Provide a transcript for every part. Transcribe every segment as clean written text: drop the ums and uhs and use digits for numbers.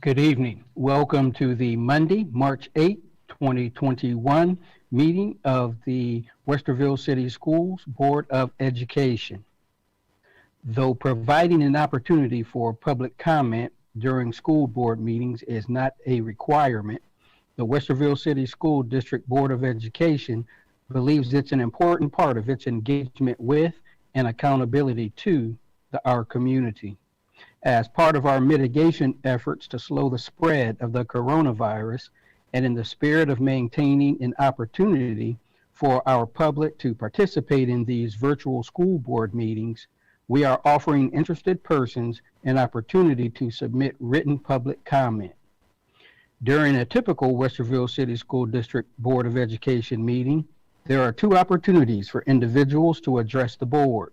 Good evening. Welcome to the Monday, March 8, 2021 meeting of the Westerville City Schools Board of Education. Though providing an opportunity for public comment during school board meetings is not a requirement, the Westerville City School District Board of Education believes it's an important part of its engagement with and accountability to our community. As part of our mitigation efforts to slow the spread of the coronavirus, and in the spirit of maintaining an opportunity for our public to participate in these virtual school board meetings, we are offering interested persons an opportunity to submit written public comment. During a typical Westerville City School District Board of Education meeting, there are two opportunities for individuals to address the board.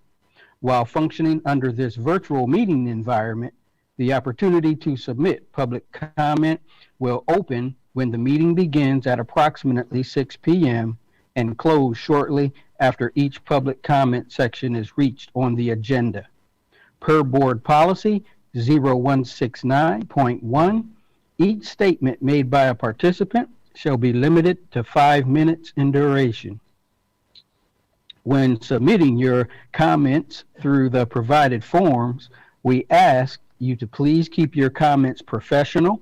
While functioning under this virtual meeting environment, the opportunity to submit public comment will open when the meeting begins at approximately 6 p.m. and close shortly after each public comment section is reached on the agenda. Per Board Policy 0169.1, each statement made by a participant shall be limited to 5 minutes in duration. When submitting your comments through the provided forms, we ask you to please keep your comments professional,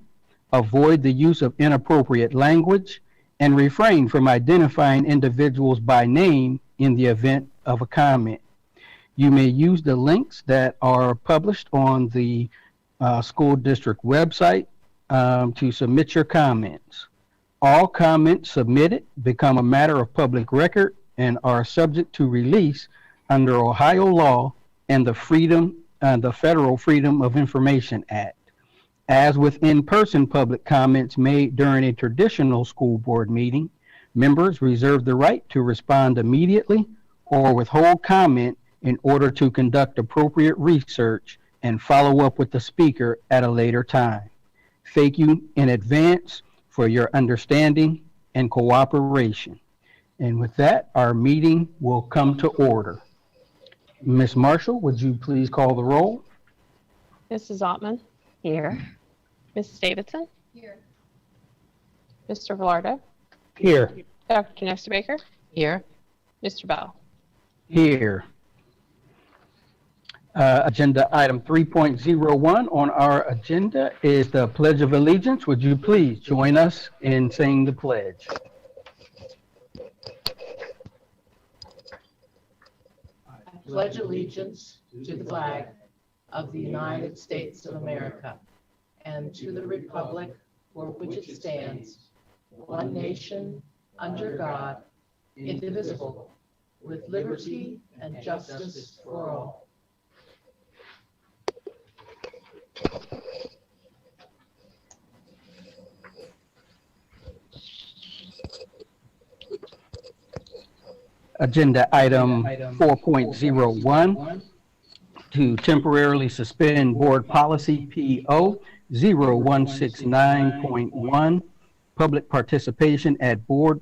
avoid the use of inappropriate language, and refrain from identifying individuals by name in the event of a comment. You may use the links that are published on the school district website to submit your comments. All comments submitted become a matter of public record and are subject to release under Ohio law and the Federal Freedom of Information Act. As with in-person public comments made during a traditional school board meeting, members reserve the right to respond immediately or withhold comment in order to conduct appropriate research and follow up with the speaker at a later time. Thank you in advance for your understanding and cooperation. And with that, our meeting will come to order. Ms. Marshall, would you please call the roll? Mrs. Ottman? Here. Mrs. Davidson? Here. Mr. Velardo? Here. Dr. Nestabaker? Here. Mr. Bell? Here. Agenda item 3.01 on our agenda is the Pledge of Allegiance. Would you please join us in saying the pledge? Pledge allegiance to the flag of the United States of America and to the republic for which it stands, one nation, under God, indivisible, with liberty and justice for all. Agenda item 4.01 to temporarily suspend board policy PO 0169.1, public participation at board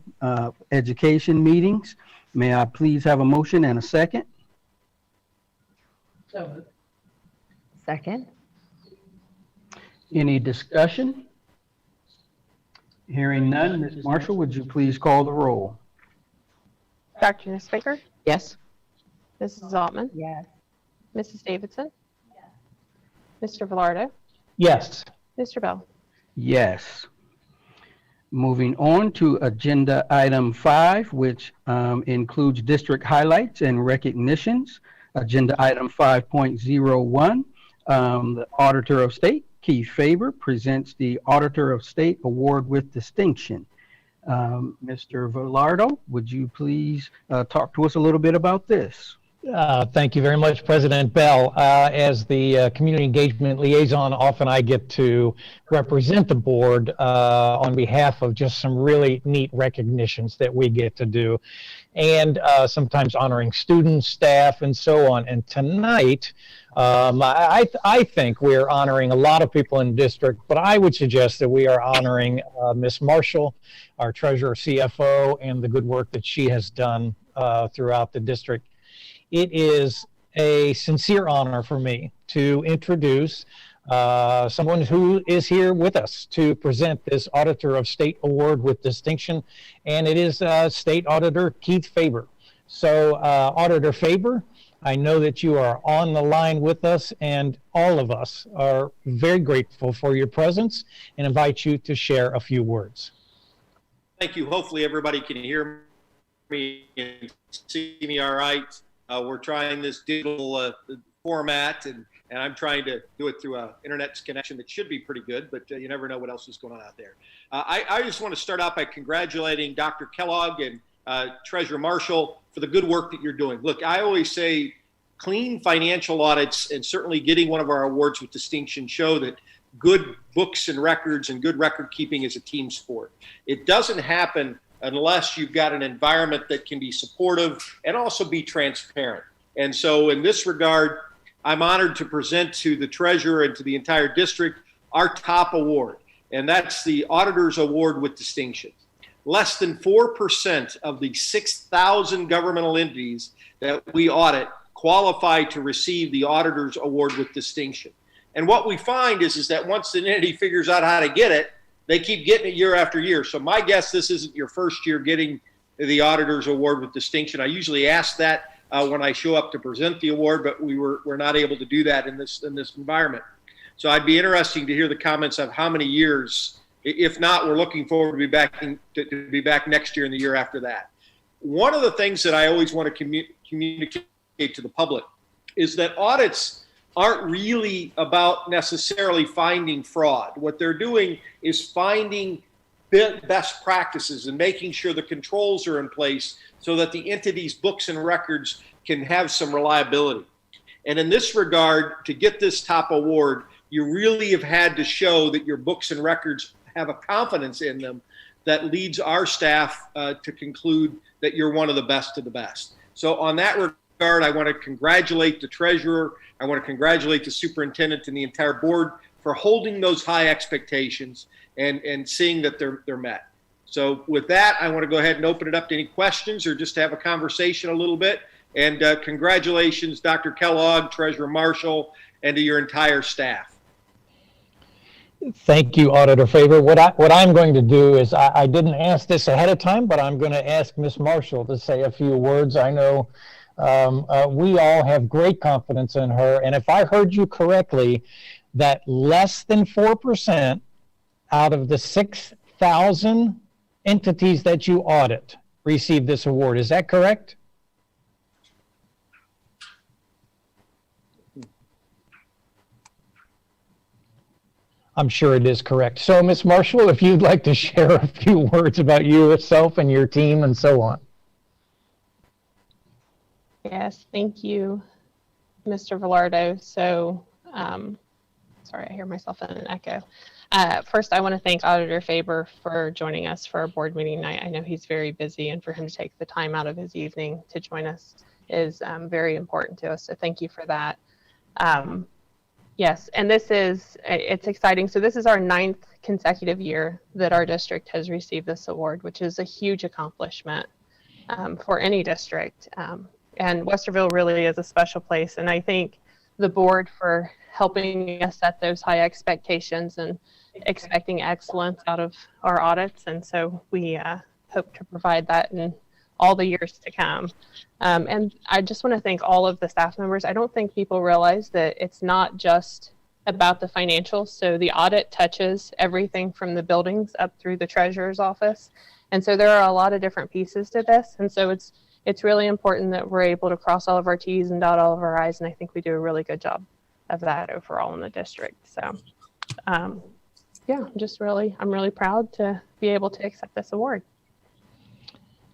education meetings. May I please have a motion and a second? So Second. Any discussion? Hearing none, Ms. Marshall, would you please call the roll? Dr. Nestabaker? Yes. Mrs. Ottman? Yes. Mrs. Davidson? Mr. Velardo? Yes. Mr. Bell? Yes. Moving on to agenda item 5, which includes district highlights and recognitions. Agenda item 5.01, the Auditor of State, Keith Faber, presents the Auditor of State Award with Distinction. Mr. Velardo, would you please talk to us a little bit about this? Thank you very much, President Bell. As the community engagement liaison, often I get to represent the board on behalf of just some really neat recognitions that we get to do, and sometimes honoring students, staff, and so on. And tonight, I think we're honoring a lot of people in the district, but I would suggest that we are honoring Miss Marshall, our treasurer CFO, and the good work that she has done throughout the district. It is a sincere honor for me to introduce someone who is here with us to present this Auditor of State Award with distinction, and it is State Auditor Keith Faber. So, Auditor Faber, I know that you are on the line with us, and all of us are very grateful for your presence and invite you to share a few words. Thank you. Hopefully everybody can hear me and see me all right. We're trying this digital format, and I'm trying to do it through an internet connection that should be pretty good, but you never know what else is going on out there. I just want to start out by congratulating Dr. Kellogg and Treasurer Marshall for the good work that you're doing. Look, I always say clean financial audits and certainly getting one of our awards with distinction show that good books and records and good record keeping is a team sport. It doesn't happen unless you've got an environment that can be supportive and also be transparent. And so in this regard, I'm honored to present to the treasurer and to the entire district our top award, and that's the Auditor's Award with Distinction. Less than 4% of the 6,000 governmental entities that we audit qualify to receive the Auditor's Award with Distinction. And what we find is that once an entity figures out how to get it, they keep getting it year after year. So my guess, this isn't your first year getting the Auditor's Award with Distinction. I usually ask that when I show up to present the award, but we're not able to do that in this environment. So I'd be interesting to hear the comments of how many years. If not, we're looking forward to be back next year and the year after that. One of the things that I always want to communicate to the public is that audits aren't really about necessarily finding fraud. What they're doing is finding best practices and making sure the controls are in place so that the entity's books and records can have some reliability. And in this regard, to get this top award, you really have had to show that your books and records have a confidence in them that leads our staff to conclude that you're one of the best of the best. So on that regard, I want to congratulate the treasurer. I want to congratulate the superintendent and the entire board for holding those high expectations and seeing that they're met. So with that, I want to go ahead and open it up to any questions or just to have a conversation a little bit. And congratulations, Dr. Kellogg, Treasurer Marshall, and to your entire staff. Thank you, Auditor Faber. What I'm going to do is, I didn't ask this ahead of time, but I'm going to ask Ms. Marshall to say a few words. I know we all have great confidence in her, and if I heard you correctly, that less than 4% out of the 6,000 entities that you audit receive this award. Is that correct? I'm sure it is correct. So, Ms. Marshall, if you'd like to share a few words about yourself and your team and so on. Yes, thank you, Mr. Velardo. So, sorry, I hear myself in an echo. First, I want to thank Auditor Faber for joining us for our board meeting night. I know he's very busy, and for him to take the time out of his evening to join us is very important to us. So thank you for that. Yes, and it's exciting. So this is our 9th consecutive year that our district has received this award, which is a huge accomplishment for any district. And Westerville really is a special place. And I thank the board for helping us set those high expectations and expecting excellence out of our audits. And so we hope to provide that in all the years to come. And I just want to thank all of the staff members. I don't think people realize that it's not just about the financials. So the audit touches everything from the buildings up through the treasurer's office. And so there are a lot of different pieces to this. And so it's really important that we're able to cross all of our T's and dot all of our I's. And I think we do a really good job of that overall in the district. So yeah, I'm really proud to be able to accept this award.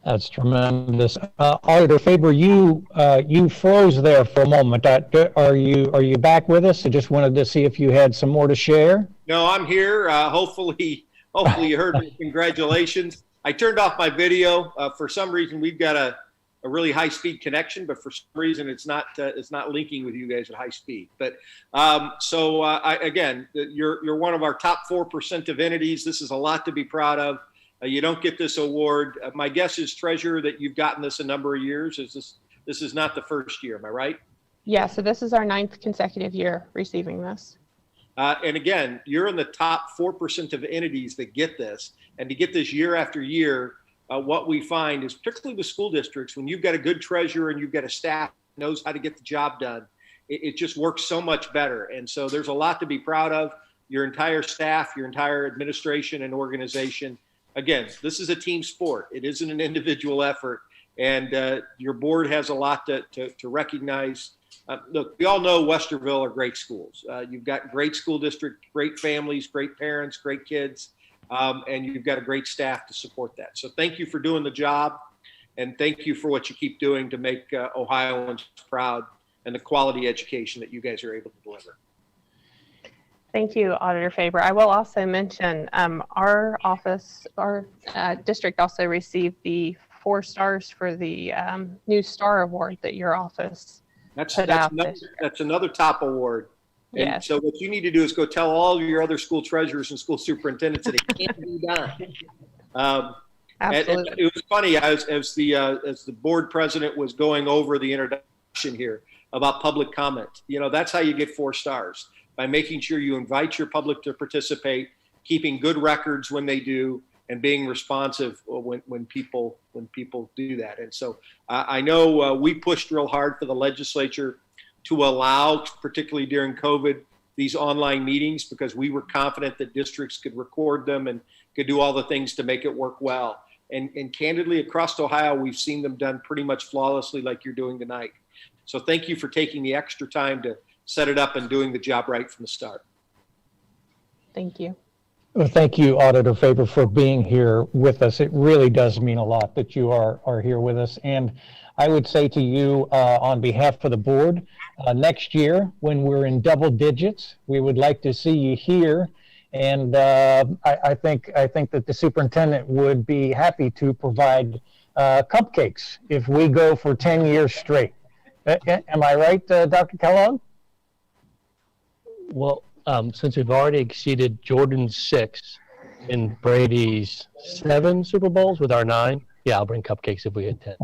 That's tremendous. Auditor Faber, you froze there for a moment. Are you back with us? I just wanted to see if you had some more to share. No, I'm here. Hopefully you heard me. Congratulations. I turned off my video. For some reason, we've got a really high-speed connection, but for some reason, it's not linking with you guys at high speed. But again, you're one of our top 4% of entities. This is a lot to be proud of. You don't get this award. My guess is, Treasurer, that you've gotten this a number of years. This is not the first year, am I right? Yeah, so this is our 9th consecutive year receiving this. And again, you're in the top 4% of entities that get this. And to get this year after year, what we find is, particularly with school districts, when you've got a good treasurer and you've got a staff that knows how to get the job done, it just works so much better. And so there's a lot to be proud of. Your entire staff, your entire administration and organization. Again, this is a team sport. It isn't an individual effort. And your board has a lot to recognize. Look, we all know Westerville are great schools. You've got great school district, great families, great parents, great kids, and you've got a great staff to support that. So thank you for doing the job, and thank you for what you keep doing to make Ohioans proud and the quality education that you guys are able to deliver. Thank you, Auditor Faber. I will also mention our district also received the 4 stars for the New Star Award that your office That's put out. That's another top award. And Yes. so what you need to do is go tell all of your other school treasurers and school superintendents that it can't be done. Absolutely. And it was funny as the board president was going over the introduction here about public comment. You know, that's how you get 4 stars, by making sure you invite your public to participate, keeping good records when they do, and being responsive when people do that. And so I know we pushed real hard for the legislature to allow, particularly during COVID, these online meetings, because we were confident that districts could record them and could do all the things to make it work well. And candidly, across Ohio, we've seen them done pretty much flawlessly like you're doing tonight. So thank you for taking the extra time to set it up and doing the job right from the start. Thank you. Well, thank you, Auditor Faber, for being here with us. It really does mean a lot that you are here with us. And I would say to you, on behalf of the board, next year, when we're in double digits, we would like to see you here. And I think that the superintendent would be happy to provide cupcakes if we go for 10 years straight. Am I right, Dr. Kellogg? Well, since we've already exceeded Jordan's 6 and Brady's 7 Super Bowls with our 9, yeah, I'll bring cupcakes if we hit 10.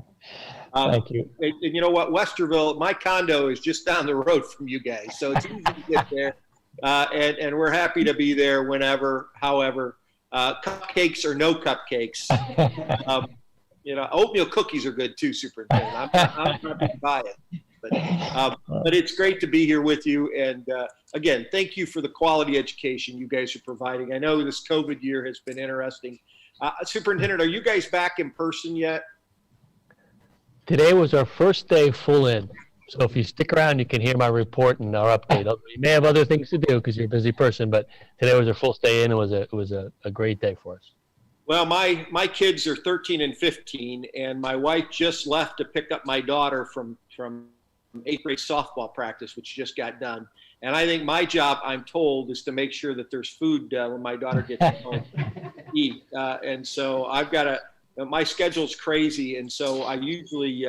Thank you. And you know what, Westerville, my condo is just down the road from you guys, so it's easy to get there. And we're happy to be there whenever, however. Cupcakes or no cupcakes. You know, oatmeal cookies are good too, Superintendent. I'm happy to buy it. But it's great to be here with you. And again, thank you for the quality education you guys are providing. I know this COVID year has been interesting. Superintendent, are you guys back in person yet? Today was our first day full in. So if you stick around, you can hear my report and our update. You may have other things to do because you're a busy person, but today was our full day in. It was a great day for us. Well, my kids are 13 and 15, and my wife just left to pick up my daughter from 8th grade softball practice, which just got done. And I think my job, I'm told, is to make sure that there's food when my daughter gets home to eat. And so I've got my schedule's crazy, and so I usually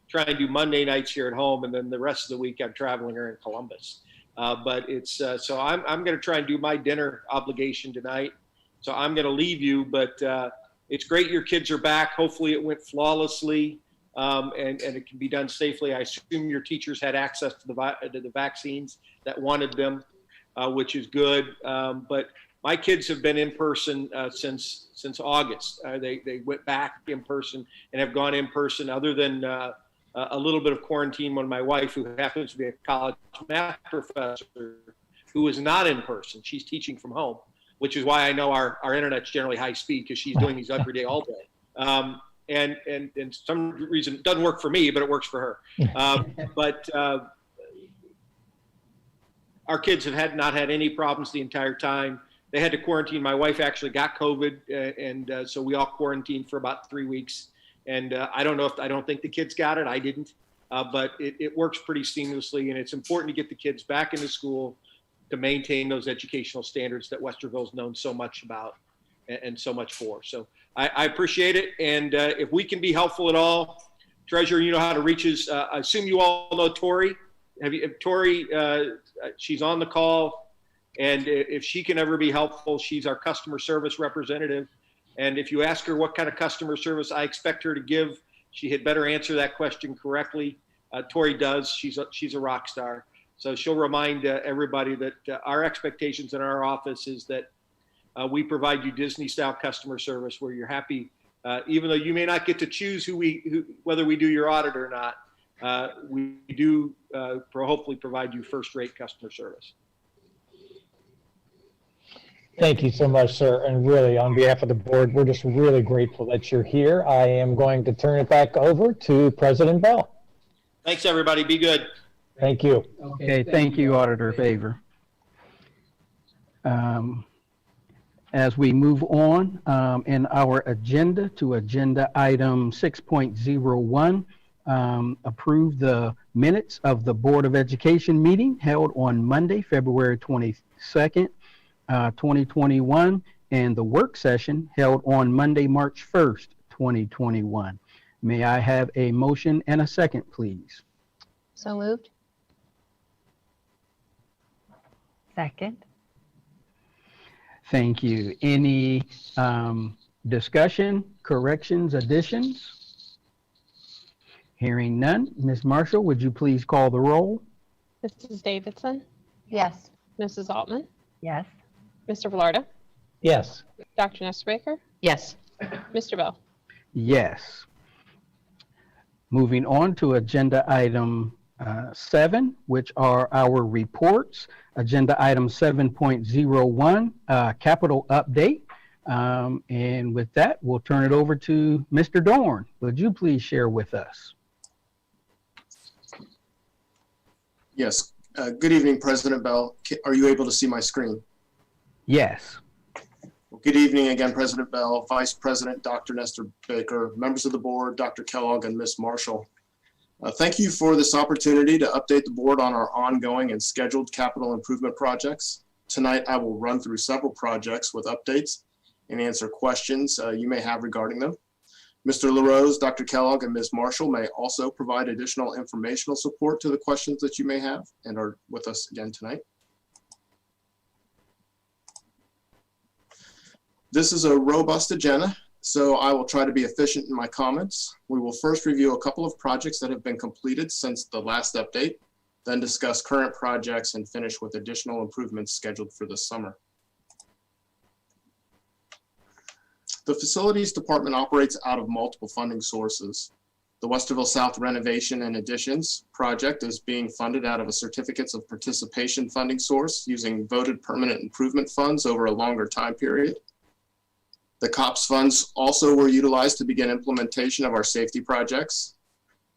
try and do Monday nights here at home, and then the rest of the week I'm traveling here in Columbus. But it's so I'm going to try and do my dinner obligation tonight. So I'm going to leave you, but it's great your kids are back. Hopefully it went flawlessly, and it can be done safely. I assume your teachers had access to the vaccines that wanted them, which is good. But my kids have been in person since August. They went back in person and have gone in person, other than a little bit of quarantine when my wife, who happens to be a college math professor, who is not in person. She's teaching from home, which is why I know our internet's generally high speed, because she's doing these every day, all day. And some reason it doesn't work for me, but it works for her. But our kids have not had any problems the entire time. They had to quarantine. My wife actually got COVID, and so we all quarantined for about 3 weeks. And I don't think the kids got it. I didn't, but it works pretty seamlessly. And it's important to get the kids back into school to maintain those educational standards that Westerville's known so much about and so much for. So I appreciate it. And if we can be helpful at all, Treasurer, you know how to reach us. I assume you all know Tori. Tori, she's on the call. And if she can ever be helpful, she's our customer service representative. And if you ask her what kind of customer service I expect her to give, she had better answer that question correctly. Tori does. She's a rock star. So she'll remind everybody that our expectations in our office is that we provide you Disney-style customer service where you're happy, even though you may not get to choose whether we do your audit or not. We do hopefully provide you first-rate customer service. Thank you so much, sir. And really, on behalf of the board, we're just really grateful that you're here. I am going to turn it back over to President Bell. Thanks, everybody. Be good. Thank you. Okay, thank you, Auditor Faber. As we move on in our agenda to agenda item 6.01, approve the minutes of the Board of Education meeting held on Monday, February 22nd, 2021, and the work session held on Monday, March 1st, 2021. May I have a motion and a second, please? So moved. Second. Thank you. Any discussion, corrections, additions? Hearing none. Ms. Marshall, would you please call the roll? Mrs. Davidson, Yes. Mrs. Altman, Yes. Mr. Velarde, Yes. Dr. Nestor-Baker, Yes. Mr. Bell. Yes. Moving on to agenda item 7, which are our reports. Agenda item 7.01, capital update. And with that, we'll turn it over to Mr. Dorn. Would you please share with us? Yes. Good evening, President Bell. Are you able to see my screen? Yes. Well, good evening again, President Bell, Vice President Dr. Nestor-Baker, members of the board, Dr. Kellogg, and Ms. Marshall. Thank you for this opportunity to update the board on our ongoing and scheduled capital improvement projects. Tonight, I will run through several projects with updates and answer questions you may have regarding them. Mr. LaRose, Dr. Kellogg, and Ms. Marshall may also provide additional informational support to the questions that you may have and are with us again tonight. This is a robust agenda, so I will try to be efficient in my comments. We will first review a couple of projects that have been completed since the last update, then discuss current projects and finish with additional improvements scheduled for this summer. The Facilities Department operates out of multiple funding sources. The Westerville South Renovation and Additions project is being funded out of a Certificates of Participation funding source using voted permanent improvement funds over a longer time period. The COPS funds also were utilized to begin implementation of our safety projects.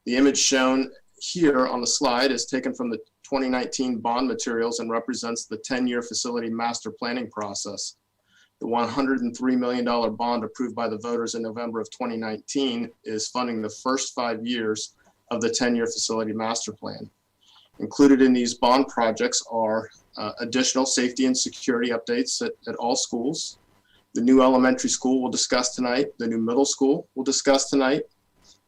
The image shown here on the slide is taken from the 2019 bond materials and represents the 10-year facility master planning process. The $103 million bond approved by the voters in November of 2019 is funding the first 5 years of the 10-year facility master plan. Included in these bond projects are additional safety and security updates at all schools. The new elementary school we'll discuss tonight, the new middle school we'll discuss tonight,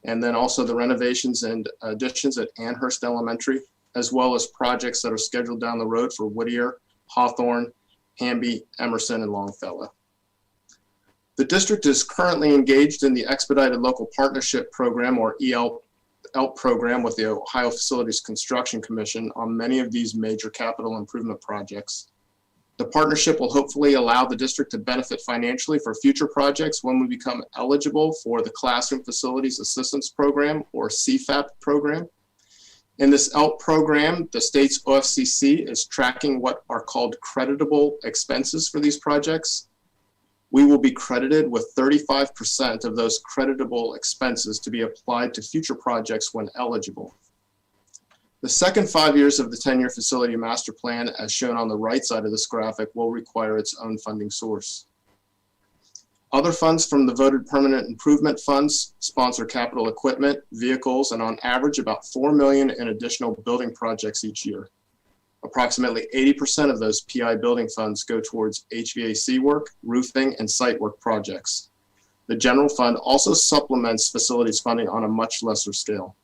and then also the renovations and additions at Amherst Elementary, as well as projects that are scheduled down the road for Whittier, Hawthorne, Hamby, Emerson, and Longfellow. The district is currently engaged in the Expedited Local Partnership Program, or ELP program, with the Ohio Facilities Construction Commission on many of these major capital improvement projects. The partnership will hopefully allow the district to benefit financially for future projects when we become eligible for the Classroom Facilities Assistance Program, or CFAP program. In this ELP program, the state's OFCC is tracking what are called creditable expenses for these projects. We will be credited with 35% of those creditable expenses to be applied to future projects when eligible. The second 5 years of the 10-year facility master plan, as shown on the right side of this graphic, will require its own funding source. Other funds from the voted permanent improvement funds sponsor capital equipment, vehicles, and on average about $4 million in additional building projects each year. Approximately 80% of those PI building funds go towards HVAC work, roofing, and site work projects. The general fund also supplements facilities funding on a much lesser scale.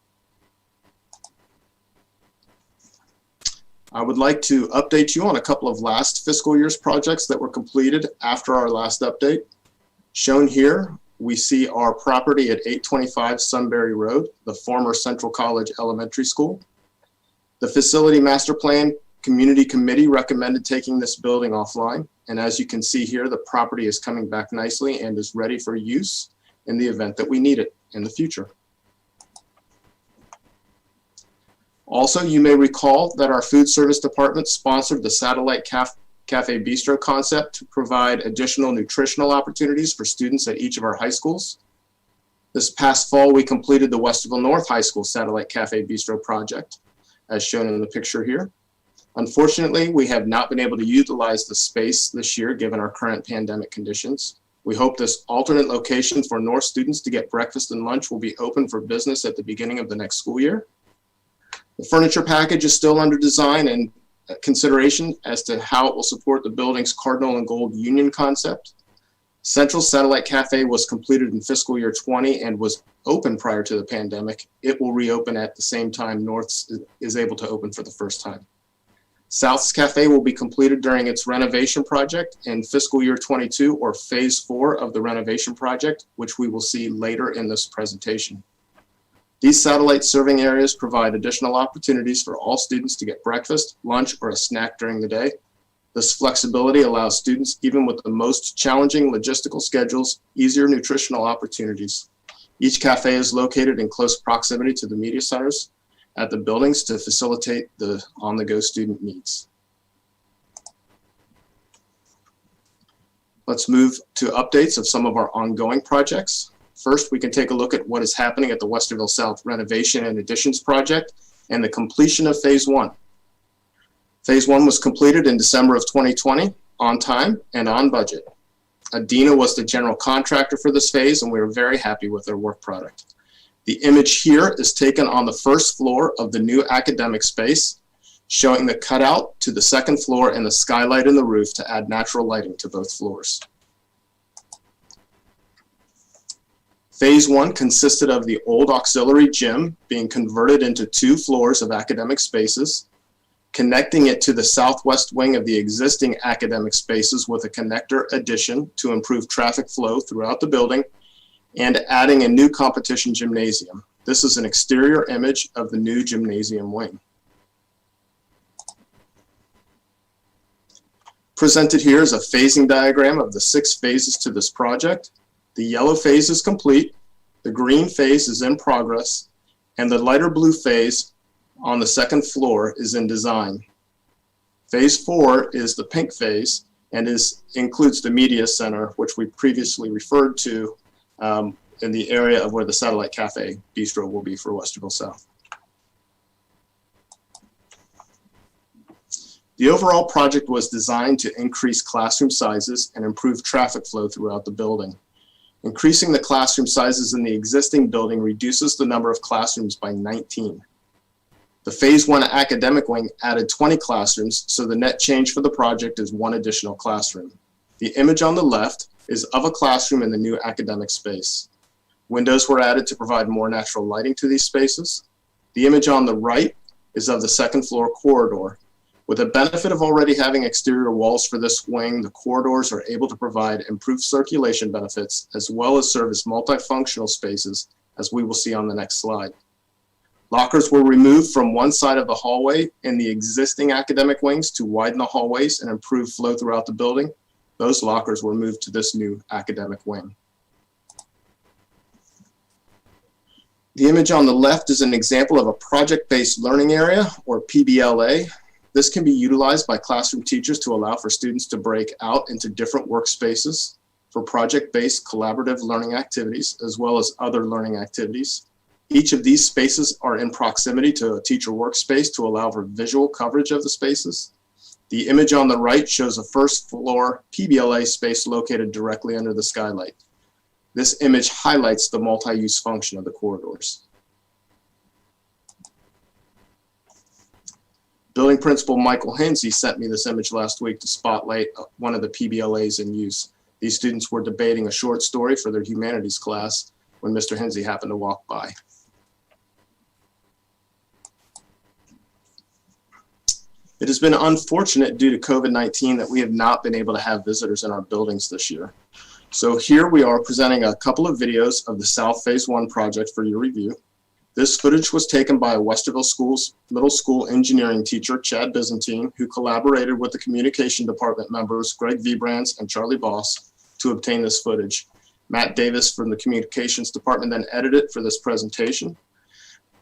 I would like to update you on a couple of last fiscal year's projects that were completed after our last update. Shown here, we see our property at 825 Sunbury Road, the former Central College Elementary School. The Facility Master Plan Community Committee recommended taking this building offline. And as you can see here, the property is coming back nicely and is ready for use in the event that we need it in the future. Also, you may recall that our food service department sponsored the Satellite Cafe Bistro concept to provide additional nutritional opportunities for students at each of our high schools. This past fall, we completed the Westerville North High School Satellite Cafe Bistro project, as shown in the picture here. Unfortunately, we have not been able to utilize the space this year given our current pandemic conditions. We hope this alternate location for North students to get breakfast and lunch will be open for business at the beginning of the next school year. The furniture package is still under design and consideration as to how it will support the building's Cardinal and Gold Union concept. Central Satellite Cafe was completed in fiscal year 20 and was open prior to the pandemic. It will reopen at the same time North's is able to open for the first time. South's Cafe will be completed during its renovation project in fiscal year 22 or phase 4 of the renovation project, which we will see later in this presentation. These satellite serving areas provide additional opportunities for all students to get breakfast, lunch, or a snack during the day. This flexibility allows students, even with the most challenging logistical schedules, easier nutritional opportunities. Each cafe is located in close proximity to the media centers at the buildings to facilitate the on-the-go student needs. Let's move to updates of some of our ongoing projects. First, we can take a look at what is happening at the Westerville South Renovation and Additions project and the completion of Phase 1. Phase 1 was completed in December of 2020 on time and on budget. Adina was the general contractor for this phase, and we are very happy with their work product. The image here is taken on the first floor of the new academic space, showing the cutout to the second floor and the skylight in the roof to add natural lighting to both floors. Phase 1 consisted of the old auxiliary gym being converted into 2 floors of academic spaces, connecting it to the southwest wing of the existing academic spaces with a connector addition to improve traffic flow throughout the building, and adding a new competition gymnasium. This is an exterior image of the new gymnasium wing. Presented here is a phasing diagram of the 6 phases to this project. The yellow phase is complete, the green phase is in progress, and the lighter blue phase on the second floor is in design. Phase 4 is the pink phase and includes the media center, which we previously referred to in the area of where the Satellite Cafe Bistro will be for Westerville South. The overall project was designed to increase classroom sizes and improve traffic flow throughout the building. Increasing the classroom sizes in the existing building reduces the number of classrooms by 19. The Phase 1 academic wing added 20 classrooms, so the net change for the project is 1 additional classroom. The image on the left is of a classroom in the new academic space. Windows were added to provide more natural lighting to these spaces. The image on the right is of the second floor corridor. With the benefit of already having exterior walls for this wing, the corridors are able to provide improved circulation benefits as well as serve as multifunctional spaces, as we will see on the next slide. Lockers were removed from one side of the hallway in the existing academic wings to widen the hallways and improve flow throughout the building. Those lockers were moved to this new academic wing. The image on the left is an example of a project-based learning area, or PBLA. This can be utilized by classroom teachers to allow for students to break out into different workspaces for project-based collaborative learning activities, as well as other learning activities. Each of these spaces are in proximity to a teacher workspace to allow for visual coverage of the spaces. The image on the right shows a first floor PBLA space located directly under the skylight. This image highlights the multi-use function of the corridors. Building Principal Michael Hinsey sent me this image last week to spotlight one of the PBLAs in use. These students were debating a short story for their humanities class when Mr. Hinsey happened to walk by. It has been unfortunate due to COVID-19 that we have not been able to have visitors in our buildings this year. So here we are presenting a couple of videos of the South Phase 1 project for your review. This footage was taken by a Westerville Schools middle school engineering teacher, Chad Byzantine, who collaborated with the communication department members, Greg Vibrands and Charlie Boss, to obtain this footage. Matt Davis from the communications department then edited it for this presentation.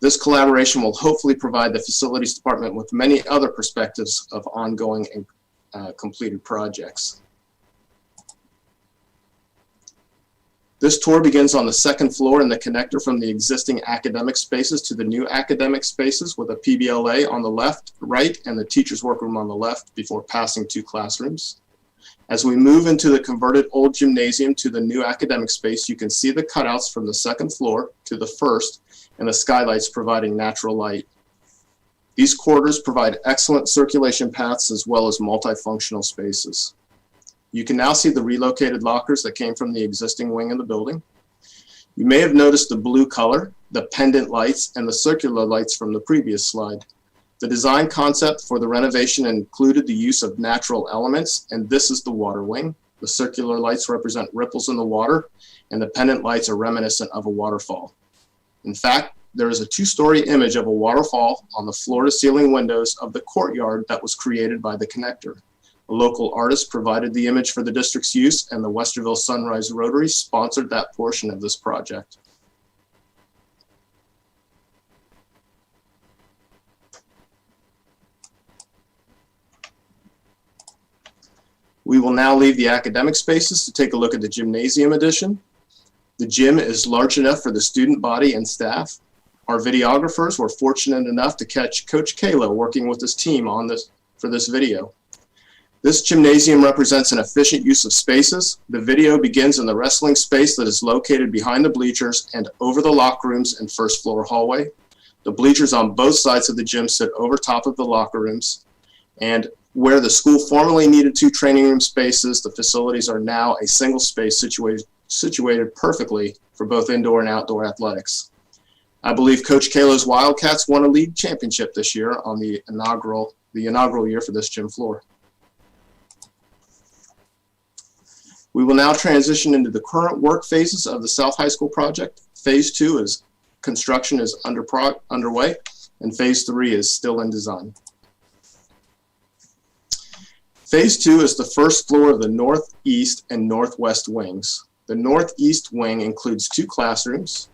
This collaboration will hopefully provide the facilities department with many other perspectives of ongoing and completed projects. This tour begins on the second floor in the connector from the existing academic spaces to the new academic spaces with a PBLA on the left, right, and the teacher's workroom on the left before passing 2 classrooms. As we move into the converted old gymnasium to the new academic space, you can see the cutouts from the second floor to the first and the skylights providing natural light. These corridors provide excellent circulation paths as well as multifunctional spaces. You can now see the relocated lockers that came from the existing wing of the building. You may have noticed the blue color, the pendant lights, and the circular lights from the previous slide. The design concept for the renovation included the use of natural elements, and this is the water wing. The circular lights represent ripples in the water, and the pendant lights are reminiscent of a waterfall. In fact, there is a 2-story image of a waterfall on the floor-to-ceiling windows of the courtyard that was created by the connector. A local artist provided the image for the district's use, and the Westerville Sunrise Rotary sponsored that portion of this project. We will now leave the academic spaces to take a look at the gymnasium addition. The gym is large enough for the student body and staff. Our videographers were fortunate enough to catch Coach Kalo working with his team for this video. This gymnasium represents an efficient use of spaces. The video begins in the wrestling space that is located behind the bleachers and over the locker rooms and first floor hallway. The bleachers on both sides of the gym sit over top of the locker rooms. And where the school formerly needed 2 training room spaces, the facilities are now a single space situated perfectly for both indoor and outdoor athletics. I believe Coach Kalo's Wildcats won a league championship this year on the inaugural year for this gym floor. We will now transition into the current work phases of the South High School project. Phase 2 is construction is underway, and phase 3 is still in design. Phase 2 is the first floor of the northeast and northwest wings. The northeast wing includes 2 classrooms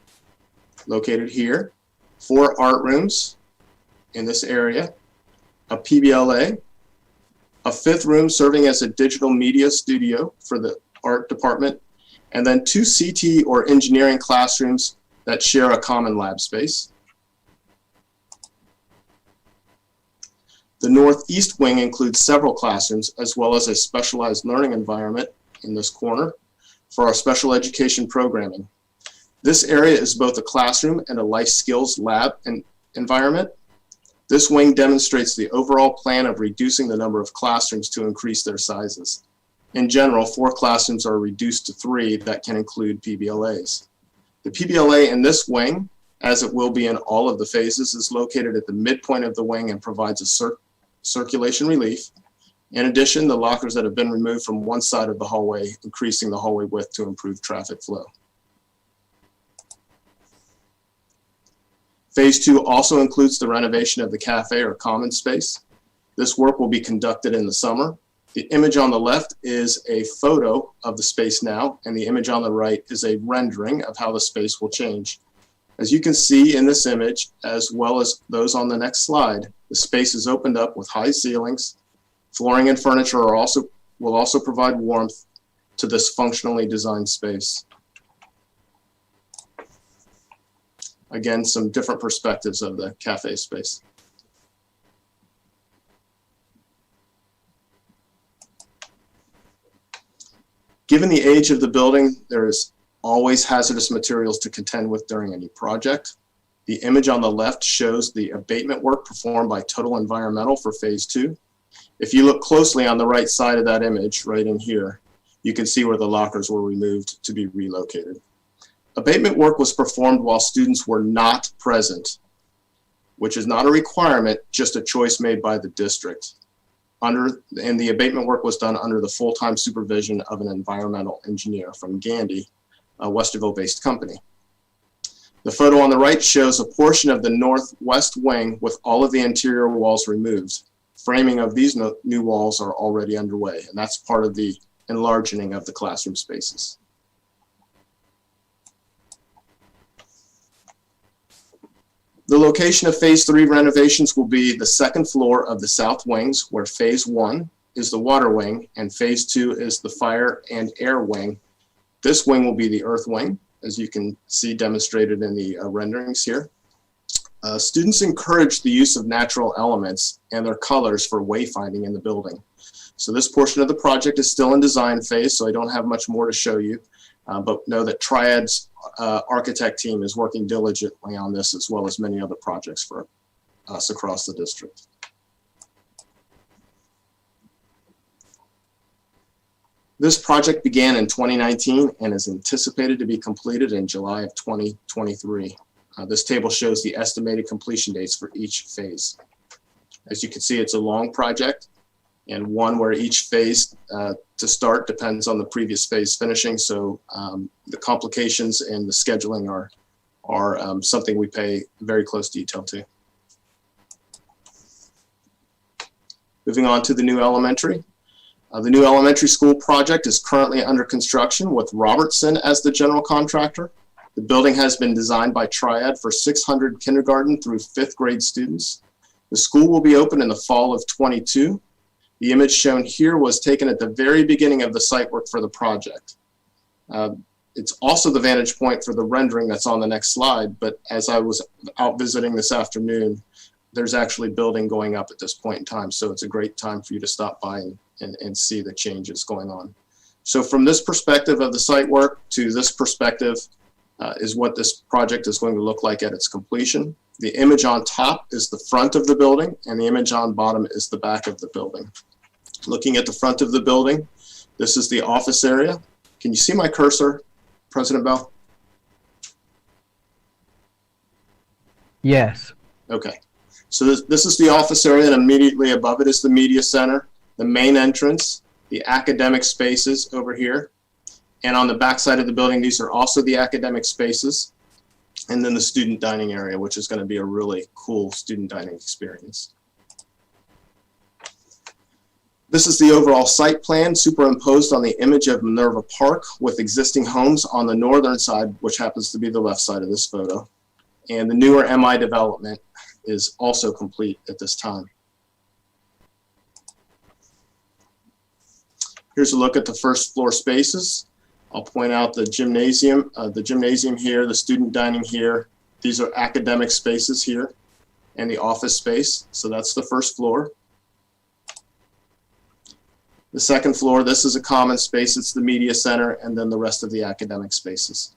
located here, 4 art rooms in this area, a PBLA, a 5th room serving as a digital media studio for the art department, and then 2 CT or engineering classrooms that share a common lab space. The northeast wing includes several classrooms as well as a specialized learning environment in this corner for our special education programming. This area is both a classroom and a life skills lab environment. This wing demonstrates the overall plan of reducing the number of classrooms to increase their sizes. In general, 4 classrooms are reduced to 3 that can include PBLAs. The PBLA in this wing, as it will be in all of the phases, is located at the midpoint of the wing and provides a circulation relief. In addition, the lockers that have been removed from one side of the hallway, increasing the hallway width to improve traffic flow. Phase 2 also includes the renovation of the cafe or common space. This work will be conducted in the summer. The image on the left is a photo of the space now, and the image on the right is a rendering of how the space will change. As you can see in this image, as well as those on the next slide, the space is opened up with high ceilings. Flooring and furniture will also provide warmth to this functionally designed space. Again, some different perspectives of the cafe space. Given the age of the building, there is always hazardous materials to contend with during any project. The image on the left shows the abatement work performed by Total Environmental for phase 2. If you look closely on the right side of that image, right in here, you can see where the lockers were removed to be relocated. Abatement work was performed while students were not present, which is not a requirement, just a choice made by the district. And the abatement work was done under the full-time supervision of an environmental engineer from Gandy, a Westerville-based company. The photo on the right shows a portion of the northwest wing with all of the interior walls removed. Framing of these new walls are already underway, and that's part of the enlarging of the classroom spaces. The location of Phase 3 renovations will be the second floor of the south wings, where Phase 1 is the water wing and Phase 2 is the fire and air wing. This wing will be the earth wing, as you can see demonstrated in the renderings here. Students encourage the use of natural elements and their colors for wayfinding in the building. So this portion of the project is still in design phase, so I don't have much more to show you, but know that Triad's architect team is working diligently on this, as well as many other projects for us across the district. This project began in 2019 and is anticipated to be completed in July of 2023. This table shows the estimated completion dates for each phase. As you can see, it's a long project, and one where each phase to start depends on the previous phase finishing. So the complications and the scheduling are something we pay very close detail to. Moving on to the new elementary. The new elementary school project is currently under construction with Robertson as the general contractor. The building has been designed by Triad for 600 kindergarten through 5th grade students. The school will be open in the fall of 22. The image shown here was taken at the very beginning of the site work for the project. It's also the vantage point for the rendering that's on the next slide, but as I was out visiting this afternoon, there's actually building going up at this point in time, so it's a great time for you to stop by and see the changes going on. So from this perspective of the site work to this perspective is what this project is going to look like at its completion. The image on top is the front of the building, and the image on bottom is the back of the building. Looking at the front of the building, this is the office area. Can you see my cursor, President Bell? Yes. Okay. So this is the office area, and immediately above it is the media center, the main entrance, the academic spaces over here. And on the back side of the building, these are also the academic spaces. And then the student dining area, which is going to be a really cool student dining experience. This is the overall site plan superimposed on the image of Minerva Park with existing homes on the northern side, which happens to be the left side of this photo. And the newer MI development is also complete at this time. Here's a look at the first floor spaces. I'll point out the gymnasium here, the student dining here. These are academic spaces here, and the office space. So that's the first floor. The second floor, this is a common space. It's the media center, and then the rest of the academic spaces.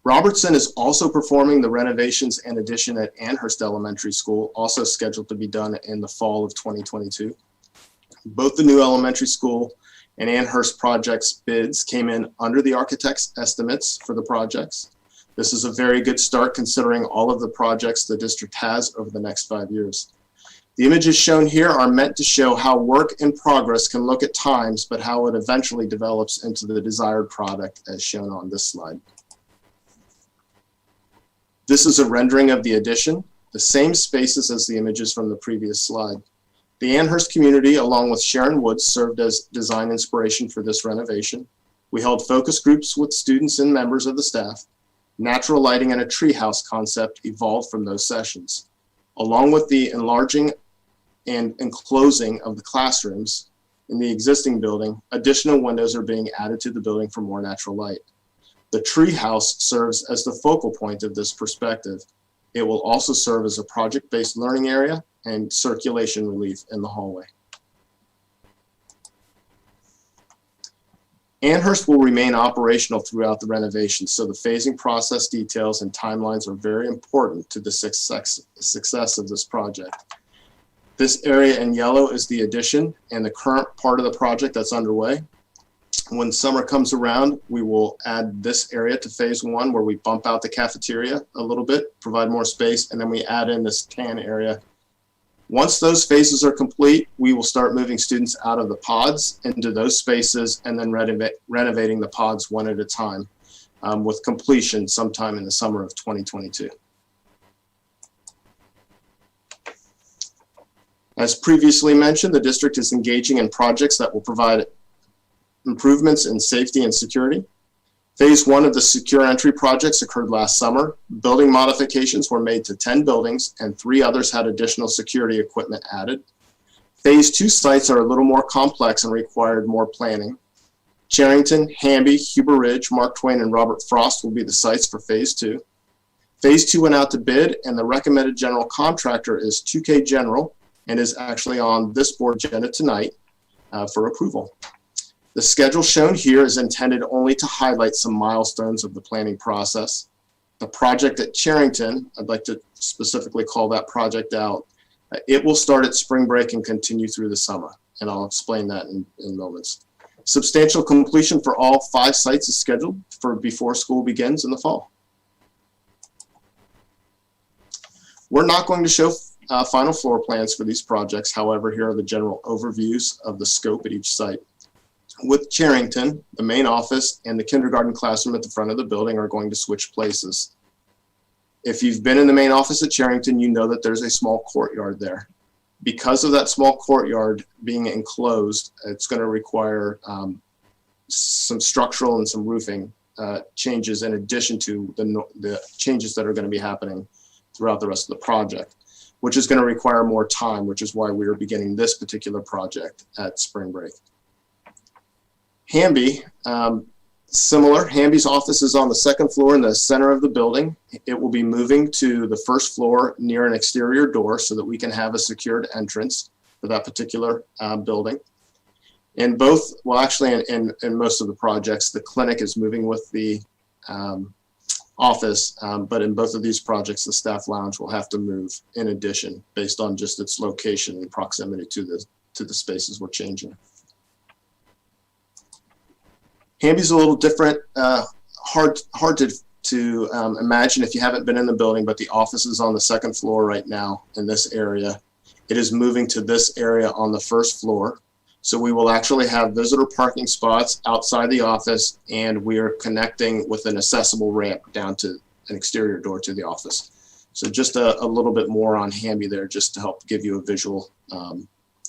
Robertson is also performing the renovations and addition at Amherst Elementary School, also scheduled to be done in the fall of 2022. Both the new elementary school and Amherst projects bids came in under the architect's estimates for the projects. This is a very good start considering all of the projects the district has over the next 5 years. The images shown here are meant to show how work in progress can look at times, but how it eventually develops into the desired product as shown on this slide. This is a rendering of the addition, the same spaces as the images from the previous slide. The Amherst community, along with Sharon Woods, served as design inspiration for this renovation. We held focus groups with students and members of the staff. Natural lighting and a treehouse concept evolved from those sessions. Along with the enlarging and enclosing of the classrooms in the existing building, additional windows are being added to the building for more natural light. The treehouse serves as the focal point of this perspective. It will also serve as a project-based learning area and circulation relief in the hallway. Amherst will remain operational throughout the renovation, so the phasing process details and timelines are very important to the success of this project. This area in yellow is the addition and the current part of the project that's underway. When summer comes around, we will add this area to phase 1 where we bump out the cafeteria a little bit, provide more space, and then we add in this tan area Once those phases are complete, we will start moving students out of the pods into those spaces and then renovating the pods one at a time, with completion sometime in the summer of 2022. As previously mentioned, the district is engaging in projects that will provide improvements in safety and security. Phase 1 of the secure entry projects occurred last summer. Building modifications were made to 10 buildings and 3 others had additional security equipment added. Phase 2 sites are a little more complex and required more planning. Charrington, Hamby, Huber Ridge, Mark Twain, and Robert Frost will be the sites for Phase 2. Phase 2 went out to bid and the recommended general contractor is 2K General and is actually on this board agenda tonight for approval. The schedule shown here is intended only to highlight some milestones of the planning process. The project at Charrington, I'd like to specifically call that project out. It will start at spring break and continue through the summer, and I'll explain that in moments. Substantial completion for all 5 sites is scheduled for before school begins in the fall. We're not going to show final floor plans for these projects. However, here are the general overviews of the scope at each site. With Charrington, the main office and the kindergarten classroom at the front of the building are going to switch places. If you've been in the main office at Charrington, you know that there's a small courtyard there. Because of that small courtyard being enclosed, it's going to require some structural and some roofing changes in addition to the changes that are going to be happening throughout the rest of the project, which is going to require more time, which is why we are beginning this particular project at spring break. Hamby, similar. Hamby's office is on the 2nd floor in the center of the building. It will be moving to the 1st floor near an exterior door so that we can have a secured entrance for that particular building. In both, well, actually in most of the projects, the clinic is moving with the office, but in both of these projects, the staff lounge will have to move in addition based on just its location and proximity to the spaces we're changing. Hamby's a little different, hard to imagine if you haven't been in the building, but the office is on the 2nd floor right now in this area. It is moving to this area on the 1st floor. So we will actually have visitor parking spots outside the office, and we are connecting with an accessible ramp down to an exterior door to the office. So just a little bit more on Hamby there, just to help give you a visual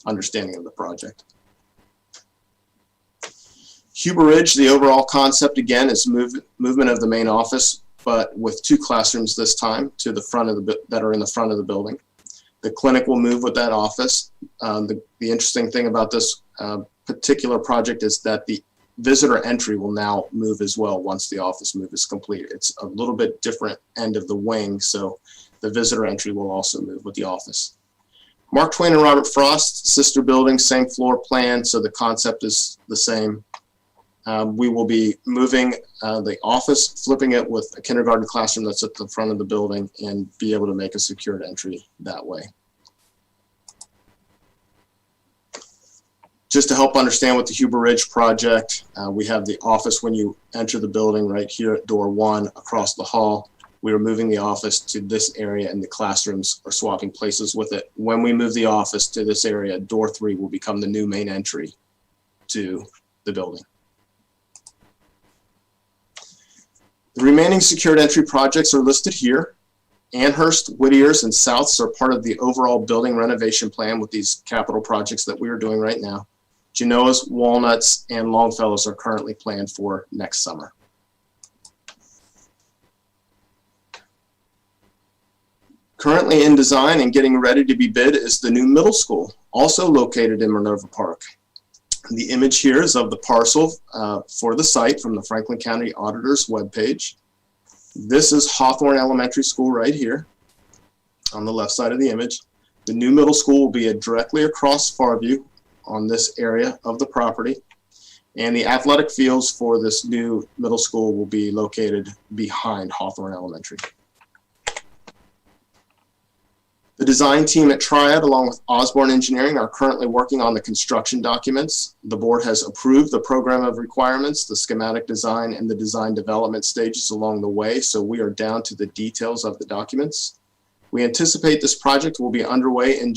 understanding of the project. Huber Ridge, the overall concept again is movement of the main office, but with 2 classrooms this time to the front of that are in the front of the building. The clinic will move with that office. The interesting thing about this particular project is that the visitor entry will now move as well once the office move is complete. It's a little bit different end of the wing, so the visitor entry will also move with the office. Mark Twain and Robert Frost, sister building, same floor plan, so the concept is the same. We will be moving the office, flipping it with a kindergarten classroom that's at the front of the building and be able to make a secured entry that way. Just to help understand with the Huber Ridge project, we have the office when you enter the building right here at door 1 across the hall. We are moving the office to this area and the classrooms are swapping places with it. When we move the office to this area, door 3 will become the new main entry to the building. The remaining secured entry projects are listed here. Amherst, Whittier's, and Souths are part of the overall building renovation plan with these capital projects that we are doing right now. Genoa's, Walnuts, and Longfellows are currently planned for next summer. Currently in design and getting ready to be bid is the new middle school, also located in Minerva Park. The image here is of the parcel for the site from the Franklin County Auditor's webpage. This is Hawthorne Elementary School right here on the left side of the image. The new middle school will be directly across Farview on this area of the property. And the athletic fields for this new middle school will be located behind Hawthorne Elementary. The design team at Triad, along with Osborne Engineering, are currently working on the construction documents. The board has approved the program of requirements, the schematic design, and the design development stages along the way, so we are down to the details of the documents. We anticipate this project will be underway in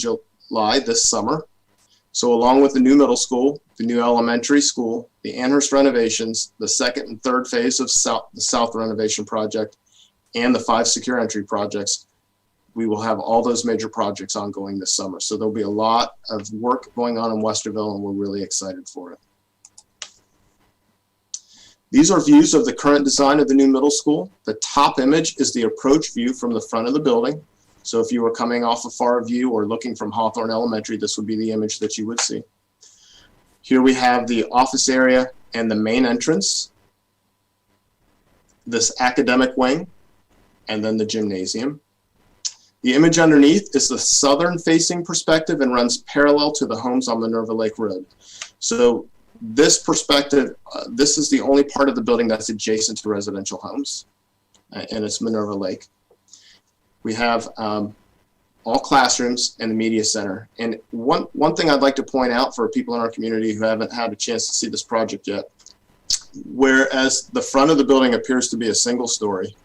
July this summer. So along with the new middle school, the new elementary school, the Amherst renovations, the second and third phase of the South renovation project, and the 5 secure entry projects, we will have all those major projects ongoing this summer. So there'll be a lot of work going on in Westerville, and we're really excited for it. These are views of the current design of the new middle school. The top image is the approach view from the front of the building. So if you were coming off a far view or looking from Hawthorne Elementary, this would be the image that you would see. Here we have the office area and the main entrance, this academic wing, and then the gymnasium. The image underneath is the southern facing perspective and runs parallel to the homes on Minerva Lake Road. So this perspective, this is the only part of the building that's adjacent to residential homes, and it's Minerva Lake. We have all classrooms and the media center. And one thing I'd like to point out for people in our community who haven't had a chance to see this project yet, whereas the front of the building appears to be a single story,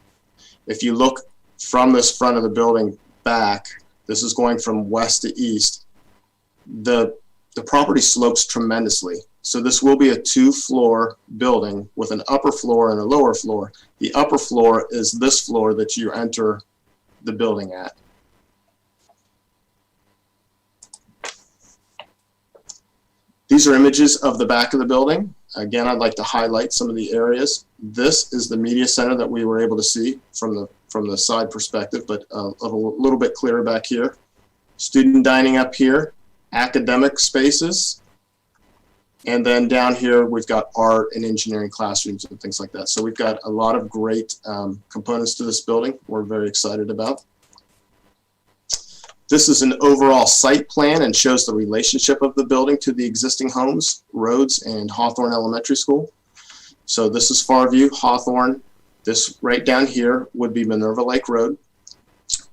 if you look from this front of the building back, this is going from west to east, the property slopes tremendously. So this will be a 2-floor building with an upper floor and a lower floor. The upper floor is this floor that you enter the building at. These are images of the back of the building. Again, I'd like to highlight some of the areas. This is the media center that we were able to see from the side perspective, but a little bit clearer back here. Student dining up here, academic spaces, and then down here we've got art and engineering classrooms and things like that. So we've got a lot of great components to this building we're very excited about. This is an overall site plan and shows the relationship of the building to the existing homes, roads, and Hawthorne Elementary School. So this is Farview, Hawthorne. This right down here would be Minerva Lake Road.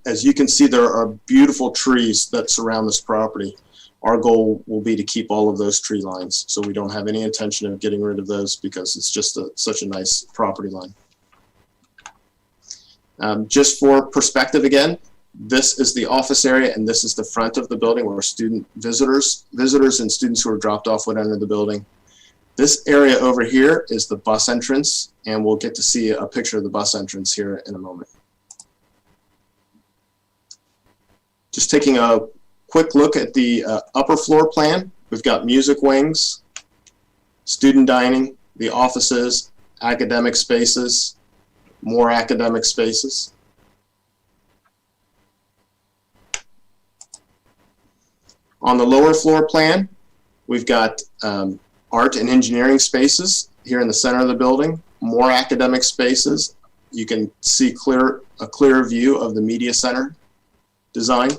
As you can see, there are beautiful trees that surround this property. Our goal will be to keep all of those tree lines, so we don't have any intention of getting rid of those because it's just such a nice property line. Just for perspective again, this is the office area and this is the front of the building where visitors and students who are dropped off would enter the building. This area over here is the bus entrance, and we'll get to see a picture of the bus entrance here in a moment. Just taking a quick look at the upper floor plan. We've got music wings, student dining, the offices, academic spaces, more academic spaces. On the lower floor plan, we've got art and engineering spaces here in the center of the building, more academic spaces. You can see a clear view of the media center design,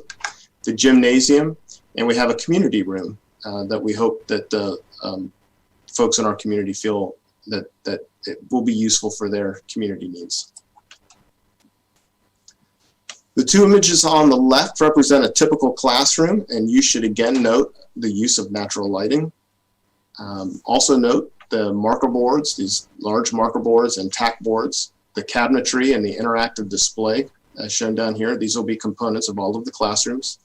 the gymnasium, and we have a community room that we hope that folks in our community feel that it will be useful for their community needs. The two images on the left represent a typical classroom, and you should again note the use of natural lighting. Also note the marker boards, these large marker boards and tack boards, the cabinetry and the interactive display as shown down here. These will be components of all of the classrooms.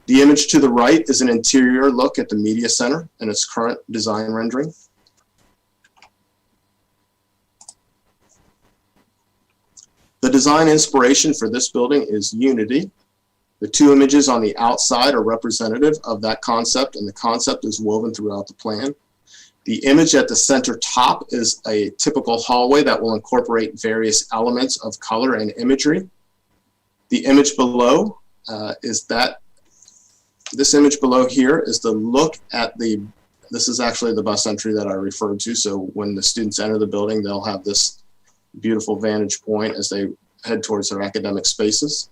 The image to the right is an interior look at the media center and its current design rendering. The design inspiration for this building is unity. The two images on the outside are representative of that concept, and the concept is woven throughout the plan. The image at the center top is a typical hallway that will incorporate various elements of color and imagery. The image below this image below here is the look at this is actually the bus entry that I referred to. So when the students enter the building, they'll have this beautiful vantage point as they head towards their academic spaces.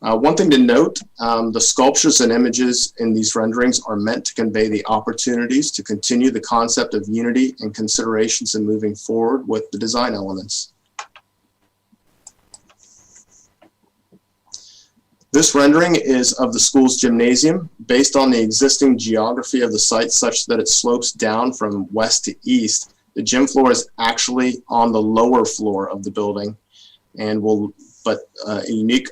One thing to note, the sculptures and images in these renderings are meant to convey the opportunities to continue the concept of unity and considerations in moving forward with the design elements. This rendering is of the school's gymnasium based on the existing geography of the site such that it slopes down from west to east. The gym floor is actually on the lower floor of the building, and a unique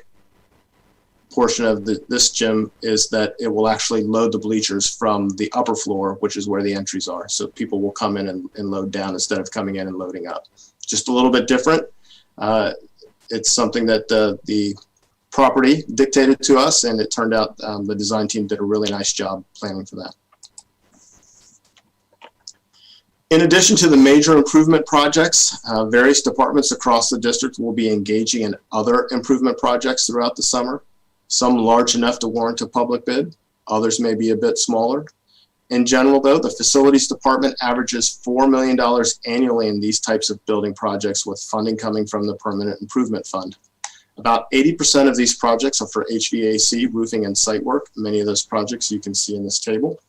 portion of this gym is that it will actually load the bleachers from the upper floor, which is where the entries are. So people will come in and load down instead of coming in and loading up. Just a little bit different. It's something that the property dictated to us, and it turned out the design team did a really nice job planning for that. In addition to the major improvement projects, various departments across the district will be engaging in other improvement projects throughout the summer. Some large enough to warrant a public bid, others may be a bit smaller. In general, though, the facilities department averages $4 million annually in these types of building projects, with funding coming from the Permanent Improvement Fund. About 80% of these projects are for HVAC, roofing, and site work. Many of those projects you can see in this table.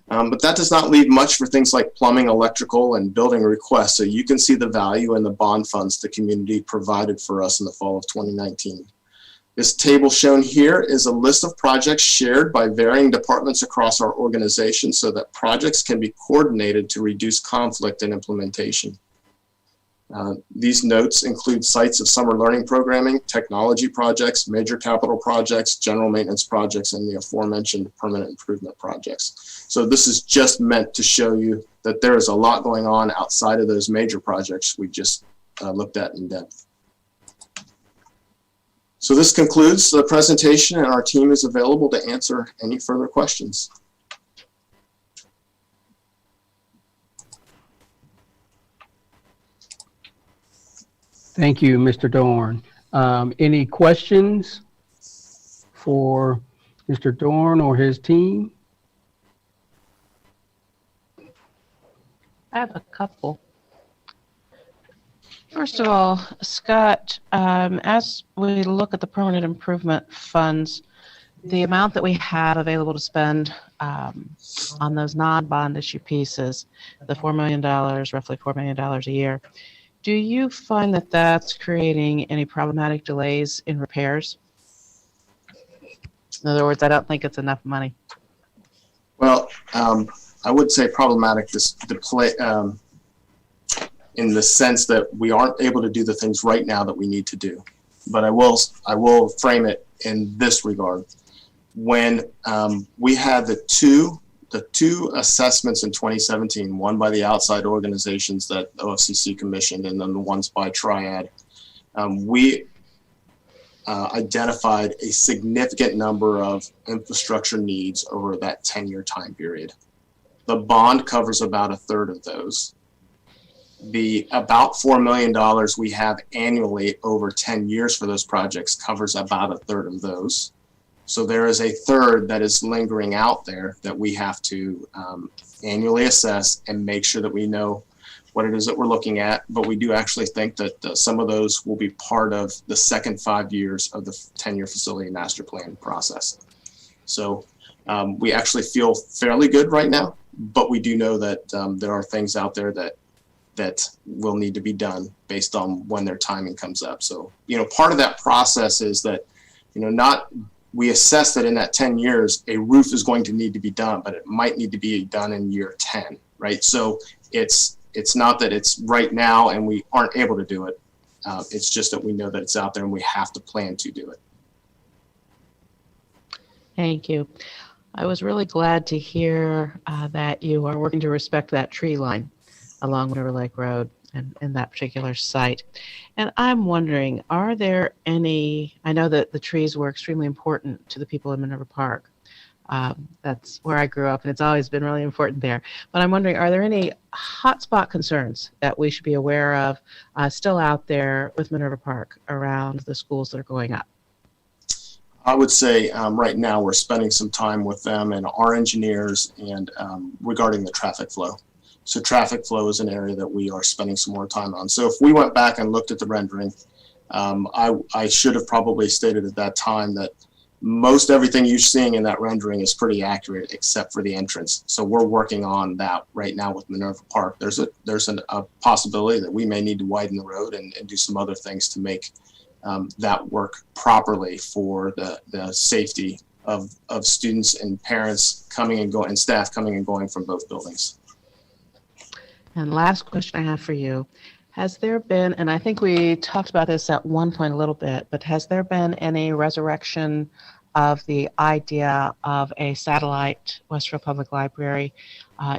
But that does not leave much for things like plumbing, electrical, and building requests. So you can see the value in the bond funds the community provided for us in the fall of 2019. This table shown here is a list of projects shared by varying departments across our organization so that projects can be coordinated to reduce conflict in implementation. These notes include sites of summer learning programming, technology projects, major capital projects, general maintenance projects, and the aforementioned permanent improvement projects. So this is just meant to show you that there is a lot going on outside of those major projects we just looked at in depth. So this concludes the presentation, and our team is available to answer any further questions. Thank you, Mr. Dorn. Any questions for Mr. Dorn or his team? I have a couple. First of all, Scott, as we look at the permanent improvement funds, the amount that we have available to spend on those non-bond issue pieces, the $4 million, roughly $4 million a year, do you find that that's creating any problematic delays in repairs? In other words, I don't think it's enough money. Well, I would say problematic in the sense that we aren't able to do the things right now that we need to do. But I will frame it in this regard. When we had the two assessments in 2017, one by the outside organizations that OFCC commissioned, and then the ones by Triad, we identified a significant number of infrastructure needs over that 10-year time period. The bond covers about a third of those. The about $4 million we have annually over 10 years for those projects covers about a third of those. So there is a third that is lingering out there that we have to annually assess and make sure that we know what it is that we're looking at. But we do actually think that some of those will be part of the second 5 years of the 10-year facility master plan process. So we actually feel fairly good right now, but we do know that there are things out there that will need to be done based on when their timing comes up. So, part of that process is that, we assess that in that 10 years, a roof is going to need to be done, but it might need to be done in year 10, right? So it's not that it's right now and we aren't able to do it. It's just that we know that it's out there and we have to plan to do it. Thank you. I was really glad to hear that you are working to respect that tree line along River Lake Road and in that particular site. And I'm wondering, are there any, I know that the trees were extremely important to the people in Minerva Park. That's where I grew up, and it's always been really important there. But I'm wondering, are there any hotspot concerns that we should be aware of still out there with Minerva Park around the schools that are going up? I would say right now we're spending some time with them and our engineers and regarding the traffic flow. So traffic flow is an area that we are spending some more time on. So if we went back and looked at the rendering, I should have probably stated at that time that most everything you're seeing in that rendering is pretty accurate except for the entrance. So we're working on that right now with Minerva Park. There's a possibility that we may need to widen the road and do some other things to make that work properly for the safety of students and parents coming and going and staff coming and going from both buildings. And last question I have for you. Has there been, and I think we talked about this at one point a little bit, but has there been any resurrection of the idea of a satellite Westerville Public Library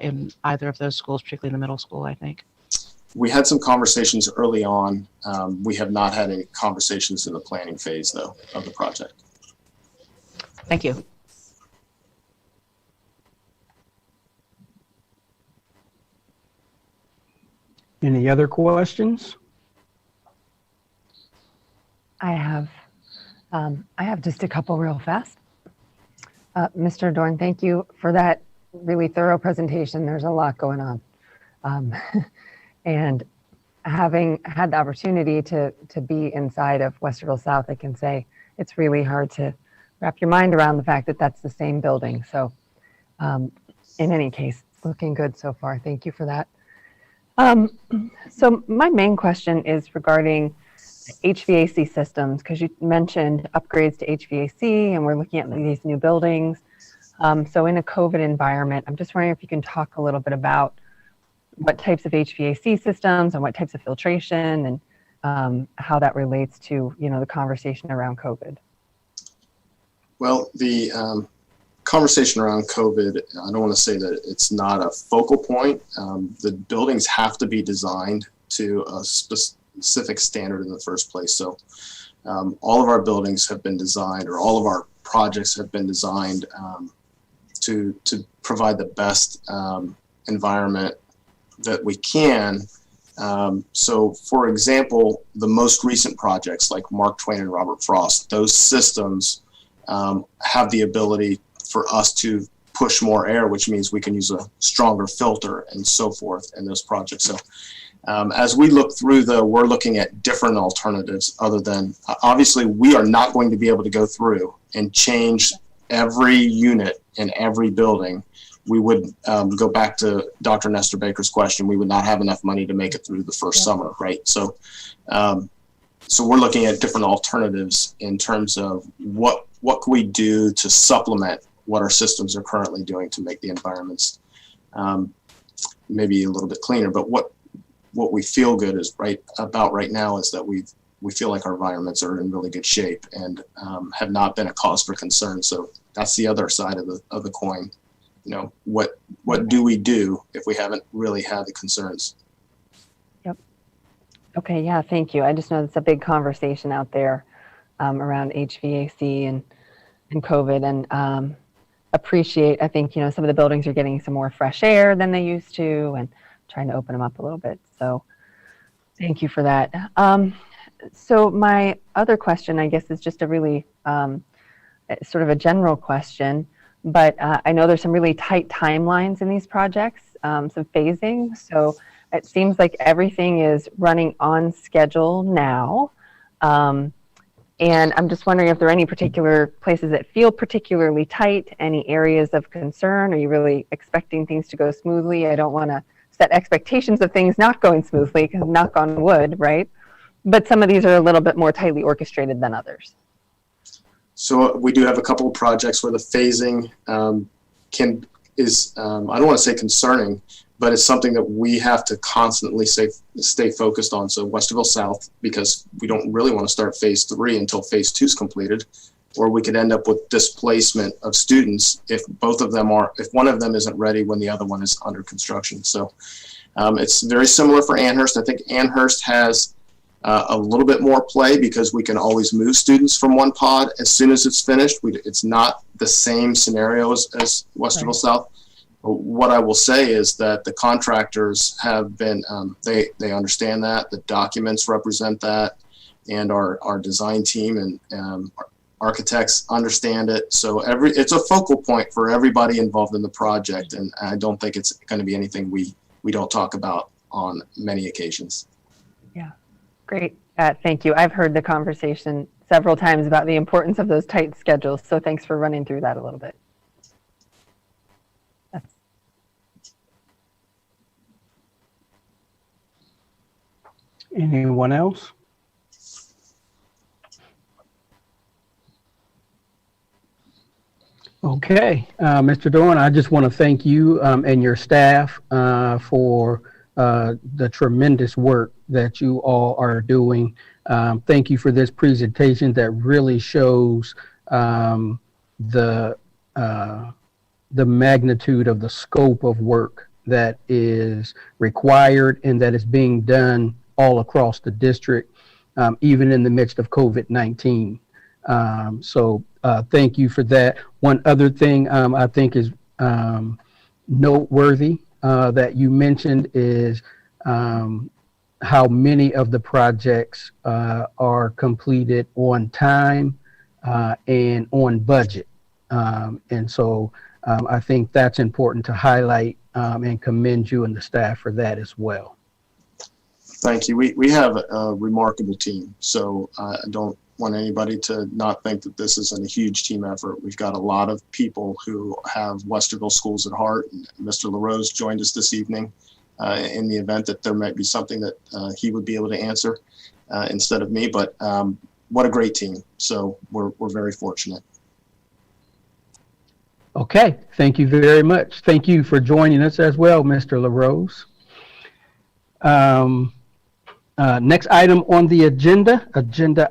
in either of those schools, particularly in the middle school, I think? We had some conversations early on. We have not had any conversations in the planning phase, though, of the project. Thank you. Any other questions? I have just a couple real fast. Mr. Dorn, thank you for that really thorough presentation. There's a lot going on. And having had the opportunity to be inside of Westerville South, I can say it's really hard to wrap your mind around the fact that that's the same building. So in any case, it's looking good so far. Thank you for that. So my main question is regarding HVAC systems, because you mentioned upgrades to HVAC and we're looking at these new buildings. So in a COVID environment, I'm just wondering if you can talk a little bit about what types of HVAC systems and what types of filtration and how that relates to, the conversation around COVID. Well, the conversation around COVID, I don't want to say that it's not a focal point. The buildings have to be designed to a specific standard in the first place. So all of our buildings have been designed, or all of our projects have been designed to provide the best environment that we can. So for example, the most recent projects like Mark Twain and Robert Frost, those systems have the ability for us to push more air, which means we can use a stronger filter and so forth in those projects. So as we look through we're looking at different alternatives other than, obviously we are not going to be able to go through and change every unit in every building. We would go back to Dr. Nestor Baker's question. We would not have enough money to make it through the first summer, right? So, so we're looking at different alternatives in terms of what can we do to supplement what our systems are currently doing to make the environments maybe a little bit cleaner. But what we feel good is right now is that we feel like our environments are in really good shape and have not been a cause for concern. So that's the other side of the coin. What do we do if we haven't really had the concerns? Yep. Okay. Yeah. Thank you. I just know it's a big conversation out there around HVAC and COVID, and appreciate. I think some of the buildings are getting some more fresh air than they used to, and trying to open them up a little bit. So, thank you for that. So my other question, I guess, is just a really sort of a general question. But I know there's some really tight timelines in these projects, some phasing. So it seems like everything is running on schedule now. And I'm just wondering if there are any particular places that feel particularly tight, any areas of concern. Are you really expecting things to go smoothly? I don't want to set expectations of things not going smoothly, because knock on wood, right? But some of these are a little bit more tightly orchestrated than others. So we do have a couple of projects where the phasing is I don't want to say concerning, but it's something that we have to constantly stay focused on. So Westerville South, because we don't really want to start phase 3 until phase 2 is completed, or we could end up with displacement of students if one of them isn't ready when the other one is under construction. So it's very similar for Amherst. I think Amherst has a little bit more play because we can always move students from one pod as soon as it's finished. It's not the same scenarios as Westerville right. South. What I will say is that the contractors have been, they understand that, the documents represent that, and our design team and architects understand it. So it's a focal point for everybody involved in the project, and I don't think it's going to be anything we don't talk about on many occasions. Yeah. Great. Thank you. I've heard the conversation several times about the importance of those tight schedules. So thanks for running through that a little bit. Anyone else? Okay. Mr. Dorn, I just want to thank you and your staff for the tremendous work that you all are doing. Thank you for this presentation that really shows the magnitude of the scope of work that is required and that is being done all across the district, even in the midst of COVID-19. So thank you for that. One other thing I think is noteworthy that you mentioned is how many of the projects are completed on time and on budget. And so I think that's important to highlight and commend you and the staff for that as well. Thank you. We have a remarkable team, so I don't want anybody to not think that this isn't a huge team effort. We've got a lot of people who have Westerville schools at heart. And Mr. LaRose joined us this evening in the event that there might be something that he would be able to answer instead of me, but what a great team. So we're very fortunate. Okay, thank you very much. Thank you for joining us as well, Mr. LaRose. Next item on the agenda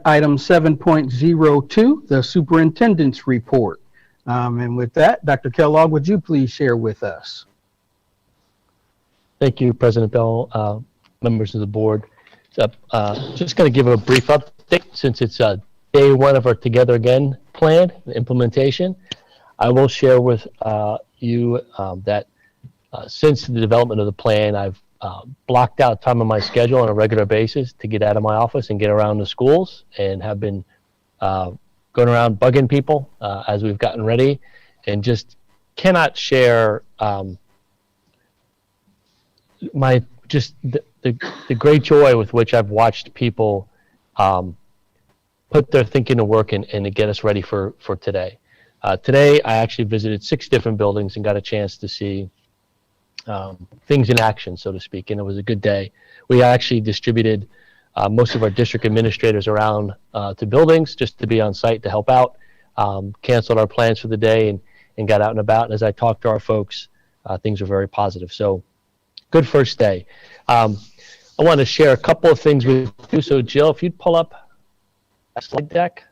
item 7.02, the superintendent's report. And with that, Dr. Kellogg, would you please share with us? Thank you, President Bell, members of the board. Just going to give a brief update since it's day one of our Together Again plan implementation. I will share with you that since the development of the plan, I've blocked out time on my schedule on a regular basis to get out of my office and get around the schools, and have been going around bugging people as we've gotten ready, and just cannot share the great joy with which I've watched people put their thinking to work and to get us ready for today. Today, I actually visited 6 different buildings and got a chance to see things in action, so to speak, and it was a good day. We actually distributed most of our district administrators around to buildings just to be on site to help out, canceled our plans for the day and got out and about. And as I talked to our folks, things were very positive. So good first day. I want to share a couple of things with you. So Jill, if you'd pull up a slide deck.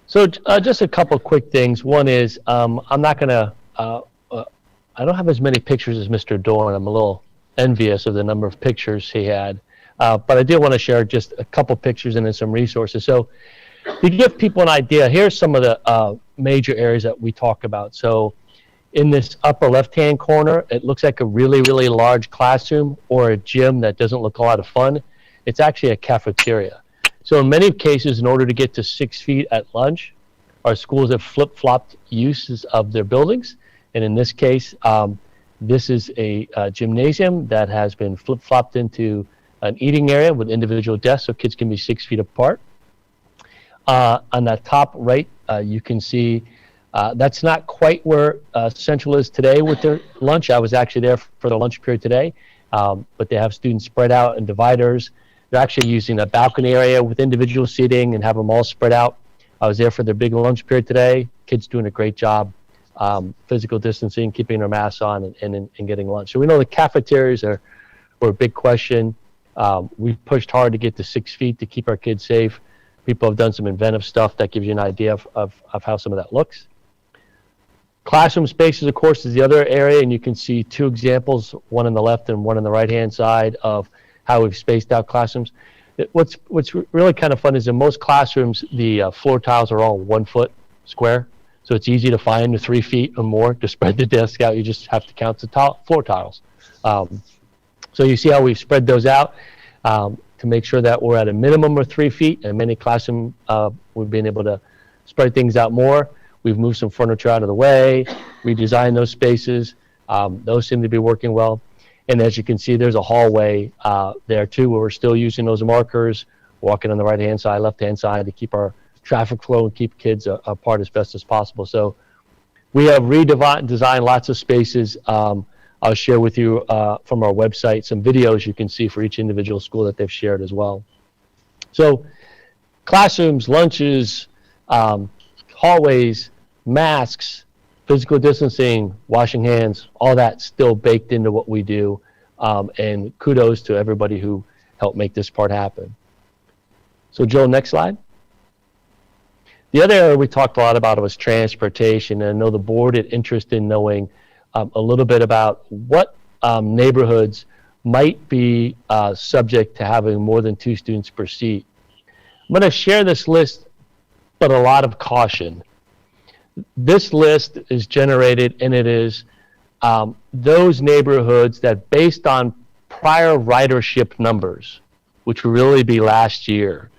So just a couple of quick things. One is I'm not going to, I don't have as many pictures as Mr. Dorn. I'm a little envious of the number of pictures he had. But I did want to share just a couple pictures and then some resources. So to give people an idea, here's some of the major areas that we talk about. So in this upper left-hand corner, it looks like a really, really large classroom or a gym that doesn't look a lot of fun. It's actually a cafeteria. So in many cases, in order to get to 6 feet at lunch, our schools have flip-flopped uses of their buildings. And in this case, this is a gymnasium that has been flip-flopped into an eating area with individual desks so kids can be 6 feet apart. On the top right, you can see that's not quite where Central is today with their lunch. I was actually there for the lunch period today, but they have students spread out in dividers. They're actually using a balcony area with individual seating and have them all spread out. I was there for their big lunch period today. Kids doing a great job, physical distancing, keeping their masks on, and getting lunch. So we know the cafeterias were a big question. We pushed hard to get to 6 feet to keep our kids safe. People have done some inventive stuff that gives you an idea of how some of that looks. Classroom spaces, of course, is the other area, and you can see 2 examples, one on the left and one on the right-hand side of how we've spaced out classrooms. What's really kind of fun is in most classrooms, the floor tiles are all 1 foot square, so it's easy to find the 3 feet or more to spread the desk out. You just have to count the floor tiles. So you see how we've spread those out to make sure that we're at a minimum of 3 feet. And many classrooms, we've been able to spread things out more. We've moved some furniture out of the way, redesigned those spaces. Those seem to be working well. And as you can see, there's a hallway there too, where we're still using those markers, walking on the right-hand side, left-hand side to keep our traffic flow and keep kids apart as best as possible. So we have redesigned lots of spaces. I'll share with you from our website some videos you can see for each individual school that they've shared as well. So classrooms, lunches, hallways, masks, physical distancing, washing hands, all that still baked into what we do. And kudos to everybody who helped make this part happen. So Joe, next slide. The other area we talked a lot about was transportation. And I know the board had interest in knowing a little bit about what neighborhoods might be subject to having more than 2 students per seat. I'm going to share this list, but a lot of caution. This list is generated, and it is those neighborhoods that, based on prior ridership numbers, which would really be last year,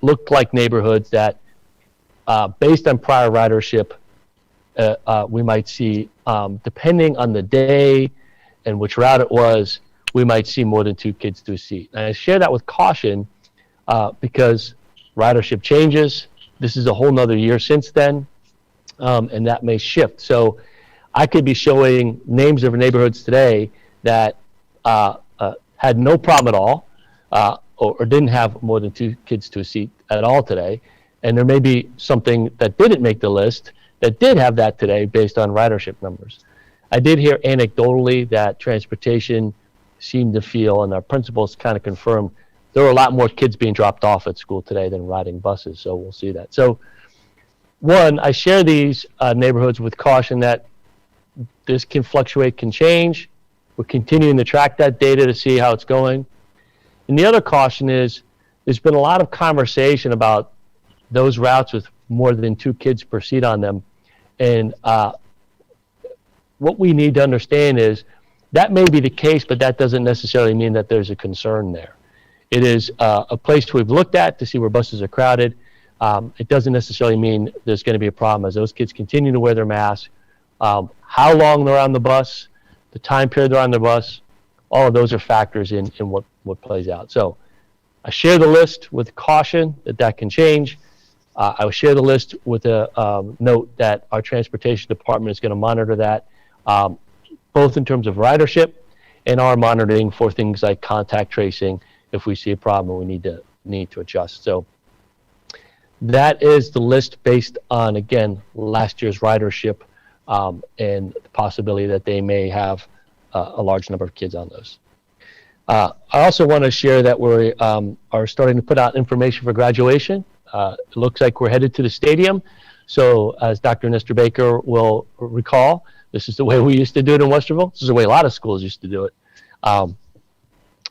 looked like neighborhoods that, based on prior ridership, we might see, depending on the day and which route it was, we might see more than 2 kids to a seat. And I share that with caution because ridership changes. This is a whole nother year since then, and that may shift. So I could be showing names of neighborhoods today that had no problem at all, or didn't have more than 2 kids to a seat at all today. And there may be something that didn't make the list that did have that today based on ridership numbers. I did hear anecdotally that transportation seemed to feel, and our principals kind of confirmed, there were a lot more kids being dropped off at school today than riding buses, so we'll see that. So one, I share these neighborhoods with caution that this can fluctuate, can change. We're continuing to track that data to see how it's going. And the other caution is there's been a lot of conversation about those routes with more than 2 kids per seat on them. And what we need to understand is that may be the case, but that doesn't necessarily mean that there's a concern there. It is a place we've looked at to see where buses are crowded. It doesn't necessarily mean there's going to be a problem as those kids continue to wear their masks. How long they're on the bus, the time period they're on the bus, all of those are factors in what plays out. So I share the list with caution that can change. I will share the list with a note that our transportation department is going to monitor that, both in terms of ridership and our monitoring for things like contact tracing. If we see a problem, we need to adjust. So that is the list based on, again, last year's ridership and the possibility that they may have a large number of kids on those. I also want to share that we are starting to put out information for graduation. It looks like we're headed to the stadium. So as Dr. Nestor Baker will recall, this is the way we used to do it in Westerville. This is the way a lot of schools used to do it.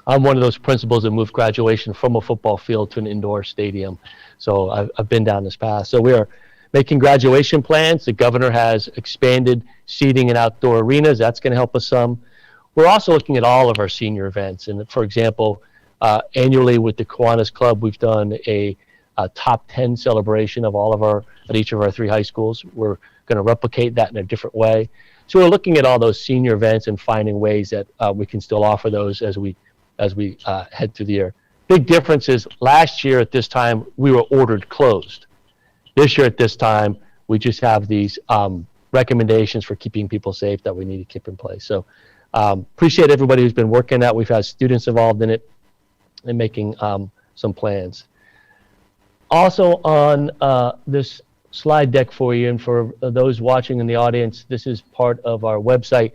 I'm one of those principals that moved graduation from a football field to an indoor stadium. So I've been down this path. So we are making graduation plans. The governor has expanded seating in outdoor arenas. That's going to help us some. We're also looking at all of our senior events. And for example, annually with the Kiwanis Club, we've done a top 10 celebration of at each of our 3 high schools. We're going to replicate that in a different way. So we're looking at all those senior events and finding ways that we can still offer those as we head through the year. Big difference is last year at this time, we were ordered closed. This year at this time, we just have these recommendations for keeping people safe that we need to keep in place. So appreciate everybody who's been working that. We've had students involved in it and making some plans. Also on this slide deck for you, and for those watching in the audience, this is part of our website.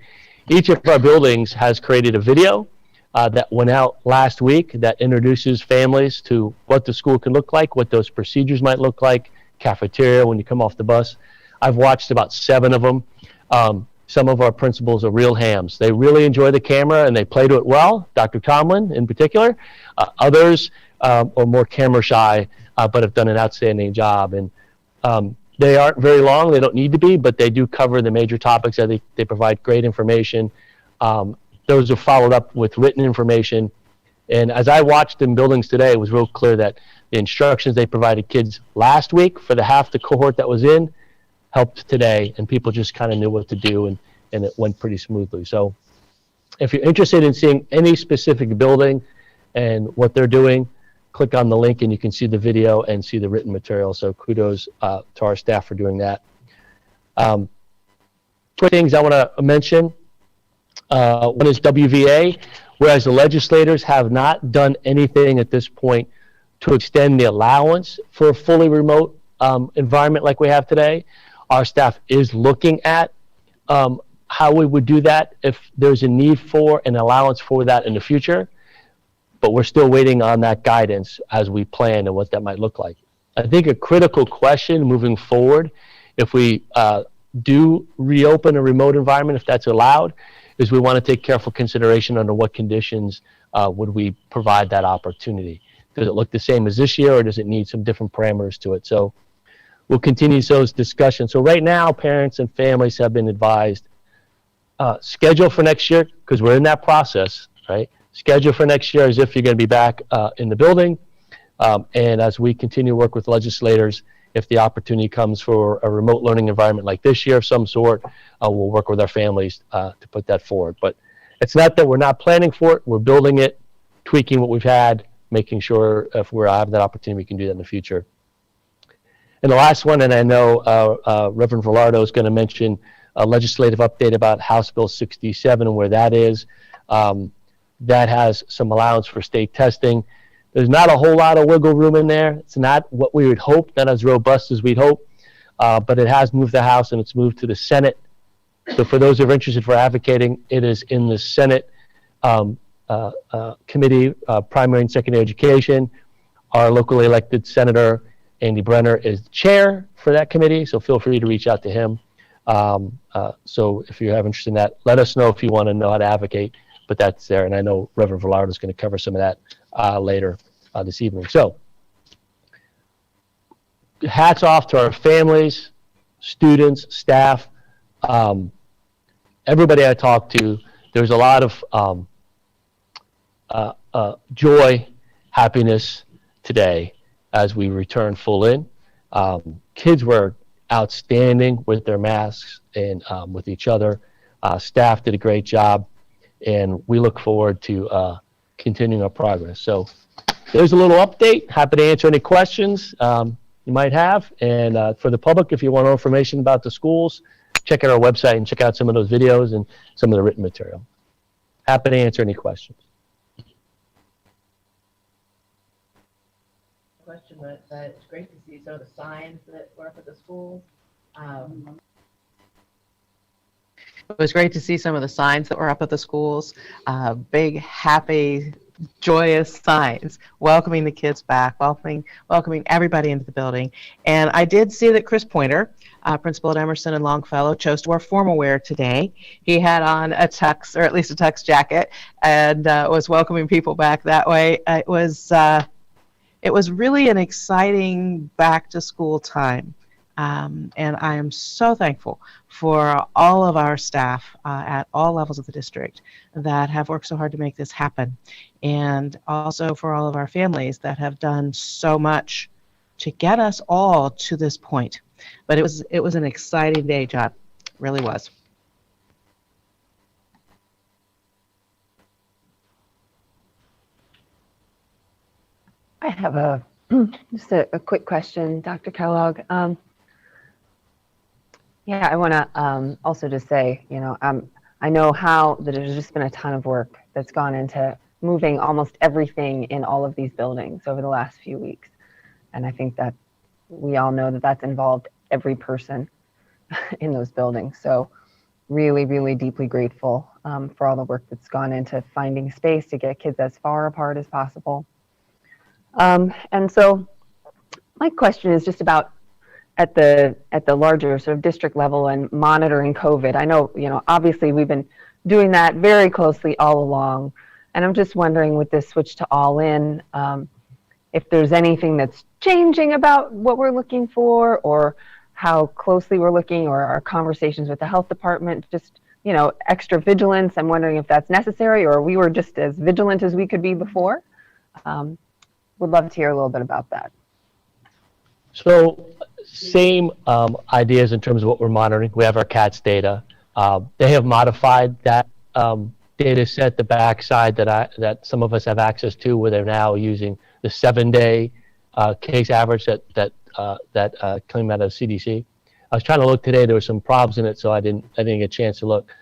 Each of our buildings has created a video that went out last week that introduces families to what the school can look like, what those procedures might look like, cafeteria when you come off the bus. I've watched about 7 of them. Some of our principals are real hams. They really enjoy the camera and they play to it well, Dr. Tomlin in particular. Others are more camera shy, but have done an outstanding job. And they aren't very long, they don't need to be, but they do cover the major topics. I think they provide great information. Those are followed up with written information. And as I watched in buildings today, it was real clear that the instructions they provided kids last week for the half the cohort that was in helped today, and people just kind of knew what to do, and it went pretty smoothly. So if you're interested in seeing any specific building and what they're doing, click on the link and you can see the video and see the written material. So kudos to our staff for doing that. 2 things I want to mention. One is WVA, whereas the legislators have not done anything at this point to extend the allowance for a fully remote environment like we have today. our staff is looking at how we would do that if there's a need for an allowance for that in the future, but we're still waiting on that guidance as we plan and what that might look like. I think a critical question moving forward, if we do reopen a remote environment, if that's allowed, is we want to take careful consideration under what conditions would we provide that opportunity. Does it look the same as this year, or does it need some different parameters to it? So we'll continue those discussions. So right now, parents and families have been advised, schedule for next year, because we're in that process, right? Schedule for next year as if you're going to be back in the building. And as we continue to work with legislators, if the opportunity comes for a remote learning environment like this year of some sort, we'll work with our families to put that forward. But it's not that we're not planning for it. We're building it, tweaking what we've had, making sure if we have that opportunity, we can do that in the future. And the last one, and I know Reverend Velardo is going to mention a legislative update about House Bill 67 and where that is. That has some allowance for state testing. There's not a whole lot of wiggle room in there. It's not what we would hope, not as robust as we'd hope, but it has moved the House and it's moved to the Senate. So for those who are interested for advocating, it is in the Senate Committee, Primary and Secondary Education. Our locally elected Senator, Andy Brenner, is the chair for that committee, so feel free to reach out to him. So if you have interest in that, let us know if you want to know how to advocate, but that's there. And I know Reverend Velardo is going to cover some of that later this evening. So hats off to our families, students, staff, everybody I talked to. There's a lot of joy, happiness today as we return full in. Kids were outstanding with their masks and with each other. Staff did a great job, and we look forward to continuing our progress. So there's a little update. Happy to answer any questions you might have. And for the public, if you want more information about the schools, check out our website and check out some of those videos and some of the written material. Happy to answer any questions. Question that it's great to see some of the signs that were up at the schools. It was great to see some of the signs that were up at the schools. Big, happy, joyous signs welcoming the kids back, welcoming everybody into the building. And I did see that Chris Pointer, principal at Emerson and Longfellow, chose to wear formal wear today. He had on a tux, or at least a tux jacket, and was welcoming people back that way. It was really an exciting back to school time. And I am so thankful for all of our staff at all levels of the district that have worked so hard to make this happen. And also for all of our families that have done so much to get us all to this point. But it was an exciting day, John. It really was. I have just a quick question, Dr. Kellogg. Yeah, I want to also just say, I know how that there's just been a ton of work that's gone into moving almost everything in all of these buildings over the last few weeks. And I think that we all know that that's involved every person in those buildings. So really, really deeply grateful for all the work that's gone into finding space to get kids as far apart as possible. And so my question is just about at the larger sort of district level and monitoring COVID. I know, obviously we've been doing that very closely all along. And I'm just wondering with this switch to all in, if there's anything that's changing about what we're looking for or how closely we're looking, or our conversations with the health department, just, extra vigilance. I'm wondering if that's necessary, or we were just as vigilant as we could be before. Would love to hear a little bit about that. So same ideas in terms of what we're monitoring. We have our CATS data. They have modified that data set, the backside that some of us have access to, where they're now using the 7-day case average that came out of CDC. I was trying to look today. There were some problems in it, so I didn't get a chance to look.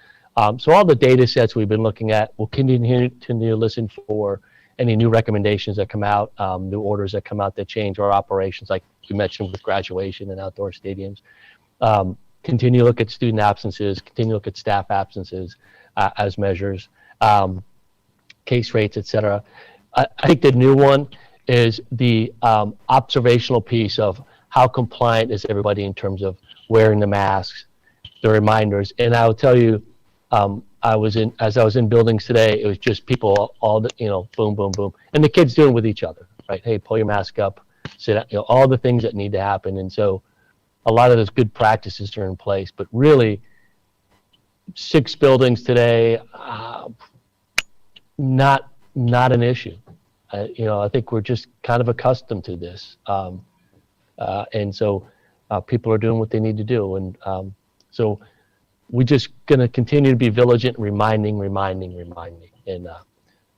So all the data sets we've been looking at, we'll continue to listen for any new recommendations that come out, new orders that come out that change our operations, like we mentioned with graduation and outdoor stadiums. continue to look at student absences, continue to look at staff absences as measures, case rates, et cetera. I think the new one is the observational piece of how compliant is everybody in terms of wearing the masks, the reminders. And I will tell you, as I was in buildings today, it was just people all the, boom, boom, boom. And the kids doing it with each other, right? Hey, pull your mask up, sit down, all the things that need to happen. And so a lot of those good practices are in place, but really 6 buildings today, not an issue. I think we're just kind of accustomed to this. And so people are doing what they need to do. And so we're just going to continue to be vigilant, reminding. And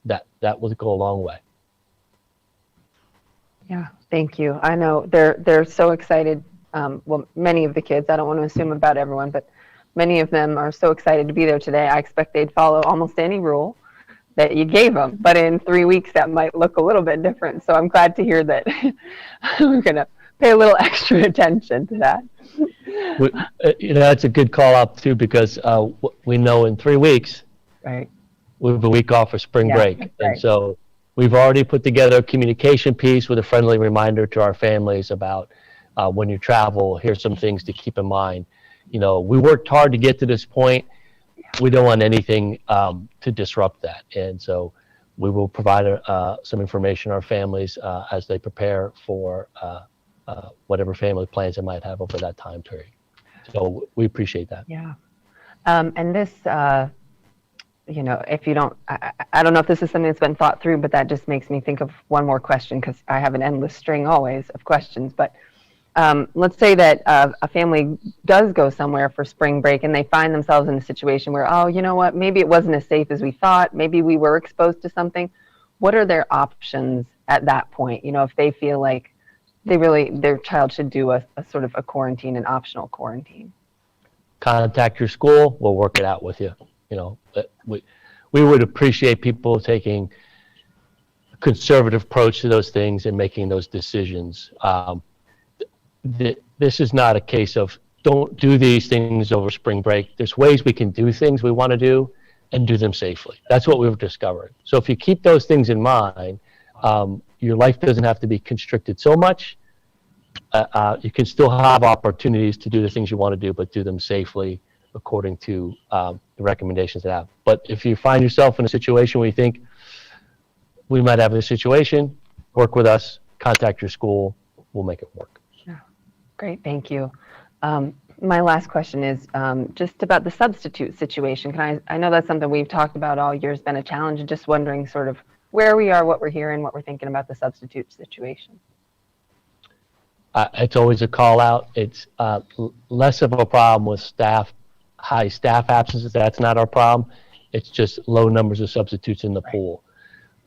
that will go a long way. Yeah, thank you. I know they're so excited. Well, many of the kids, I don't want to assume about everyone, but many of them are so excited to be there today. I expect they'd follow almost any rule that you gave them, but in 3 weeks that might look a little bit different. So I'm glad to hear that we're going to pay a little extra attention to that. That's a good call out too, because we know in 3 weeks, right, we have a week off for spring break. Right. And so we've already put together a communication piece with a friendly reminder to our families about when you travel, here's some things to keep in mind. We worked hard to get to this point. We don't want anything to disrupt that. And so we will provide some information to our families as they prepare for whatever family plans they might have over that time period. So we appreciate that. Yeah. And this, if you don't, I don't know if this is something that's been thought through, but that just makes me think of one more question, because I have an endless string always of questions. But let's say that a family does go somewhere for spring break and they find themselves in a situation where, oh, you know what, maybe it wasn't as safe as we thought. Maybe we were exposed to something. What are their options at that point? If they feel like their child should do a sort of a quarantine, an optional quarantine. Contact your school. We'll work it out with you. We would appreciate people taking a conservative approach to those things and making those decisions. This is not a case of don't do these things over spring break. There's ways we can do things we want to do and do them safely. That's what we've discovered. So if you keep those things in mind, your life doesn't have to be constricted so much. You can still have opportunities to do the things you want to do, but do them safely according to the recommendations that have. But if you find yourself in a situation where you think we might have a situation, work with us, contact your school, we'll make it work. Yeah. Great, thank you. My last question is just about the substitute situation. I know that's something we've talked about all year, has been a challenge, and just wondering sort of where we are, what we're hearing, what we're thinking about the substitute situation. It's always a call out. It's less of a problem with high staff absences. That's not our problem. It's just low numbers of substitutes in the pool.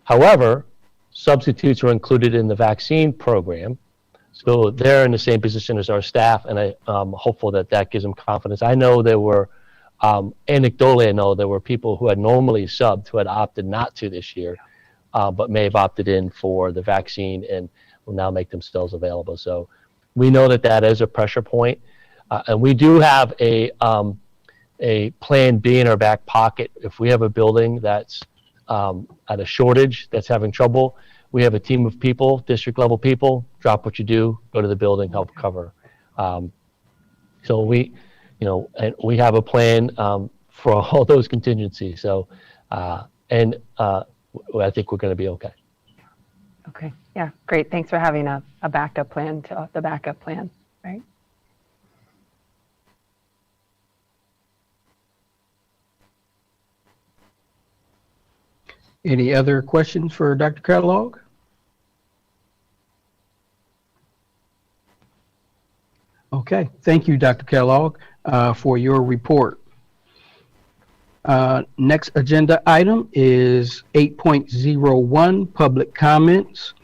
However, substitutes are included in the vaccine program. So they're in the same position as our staff, and I'm hopeful that gives them confidence. I know there were, anecdotally, I know there were people who had normally subbed who had opted not to this year, but may have opted in for the vaccine and will now make themselves available. So we know that is a pressure point, and we do have a plan B in our back pocket. If we have a building that's at a shortage, that's having trouble, we have a team of people, district level people, drop what you do, go to the building, help cover. So we have a plan for all those contingencies. So, I think we're going to be okay. Okay, yeah, great. Thanks for having a backup plan to the backup plan, right? Any other questions for Dr. Kellogg? Okay, thank you, Dr. Kellogg, for your report. Next agenda item is 8.01, public comments.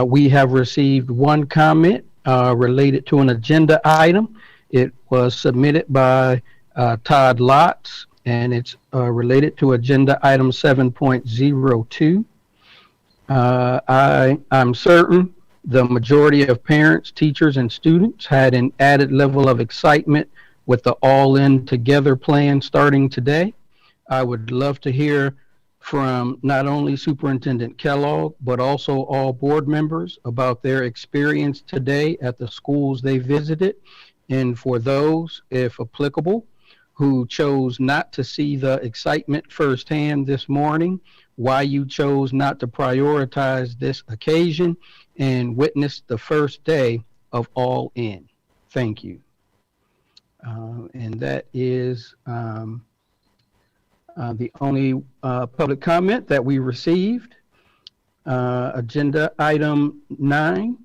We have received one comment related to an agenda item. It was submitted by Todd Lotz, and it's related to agenda item 7.02. I'm certain the majority of parents, teachers, and students had an added level of excitement with the All In Together plan starting today. I would love to hear from not only Superintendent Kellogg, but also all board members about their experience today at the schools they visited. And for those, if applicable, who chose not to see the excitement firsthand this morning, why you chose not to prioritize this occasion and witness the first day of All In. Thank you. And that is the only public comment that we received. Agenda item 9,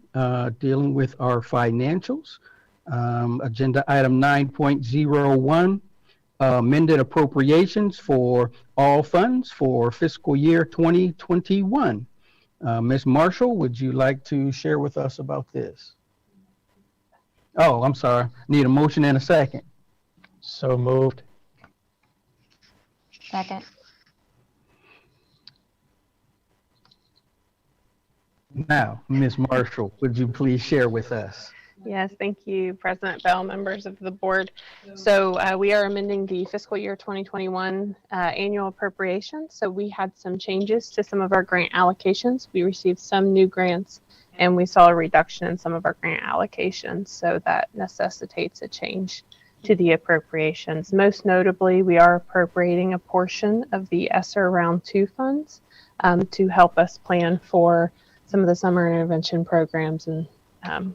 dealing with our financials. Agenda item 9.01, amended appropriations for all funds for fiscal year 2021. Ms. Marshall, would you like to share with us about this? Oh, I'm sorry. Need a motion and a second. So moved. Second. Now, Ms. Marshall, would you please share with us? Yes, thank you, President Bell, members of the board. So we are amending the fiscal year 2021 annual appropriations. So we had some changes to some of our grant allocations. We received some new grants and we saw a reduction in some of our grant allocations. So that necessitates a change to the appropriations. Most notably, we are appropriating a portion of the ESSER Round 2 funds to help us plan for some of the summer intervention programs and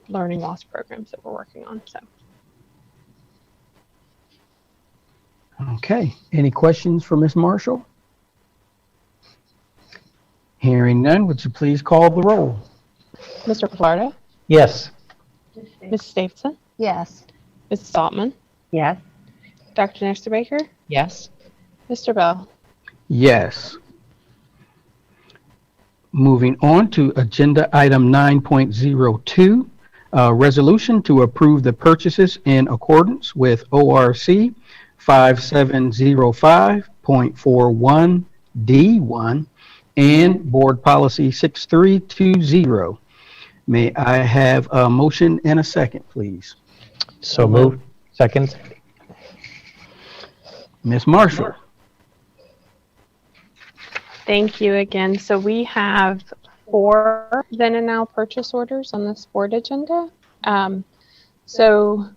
learning loss programs that we're working on. So, Okay, any questions for Ms. Marshall? Hearing none, would you please call the roll? Mr. Florida, Yes. Mrs. Davidson, Yes. Mrs. Altman, Yes. Dr. Nestor Baker, Yes. Mr. Bell. Yes. Moving on to agenda item 9.02, resolution to approve the purchases in accordance with ORC 5705.41D1 and Board Policy 6320. May I have a motion and a second, please? So moved. Second. Ms. Marshall. Thank you again. So we have 4 then and now purchase orders on this board agenda. So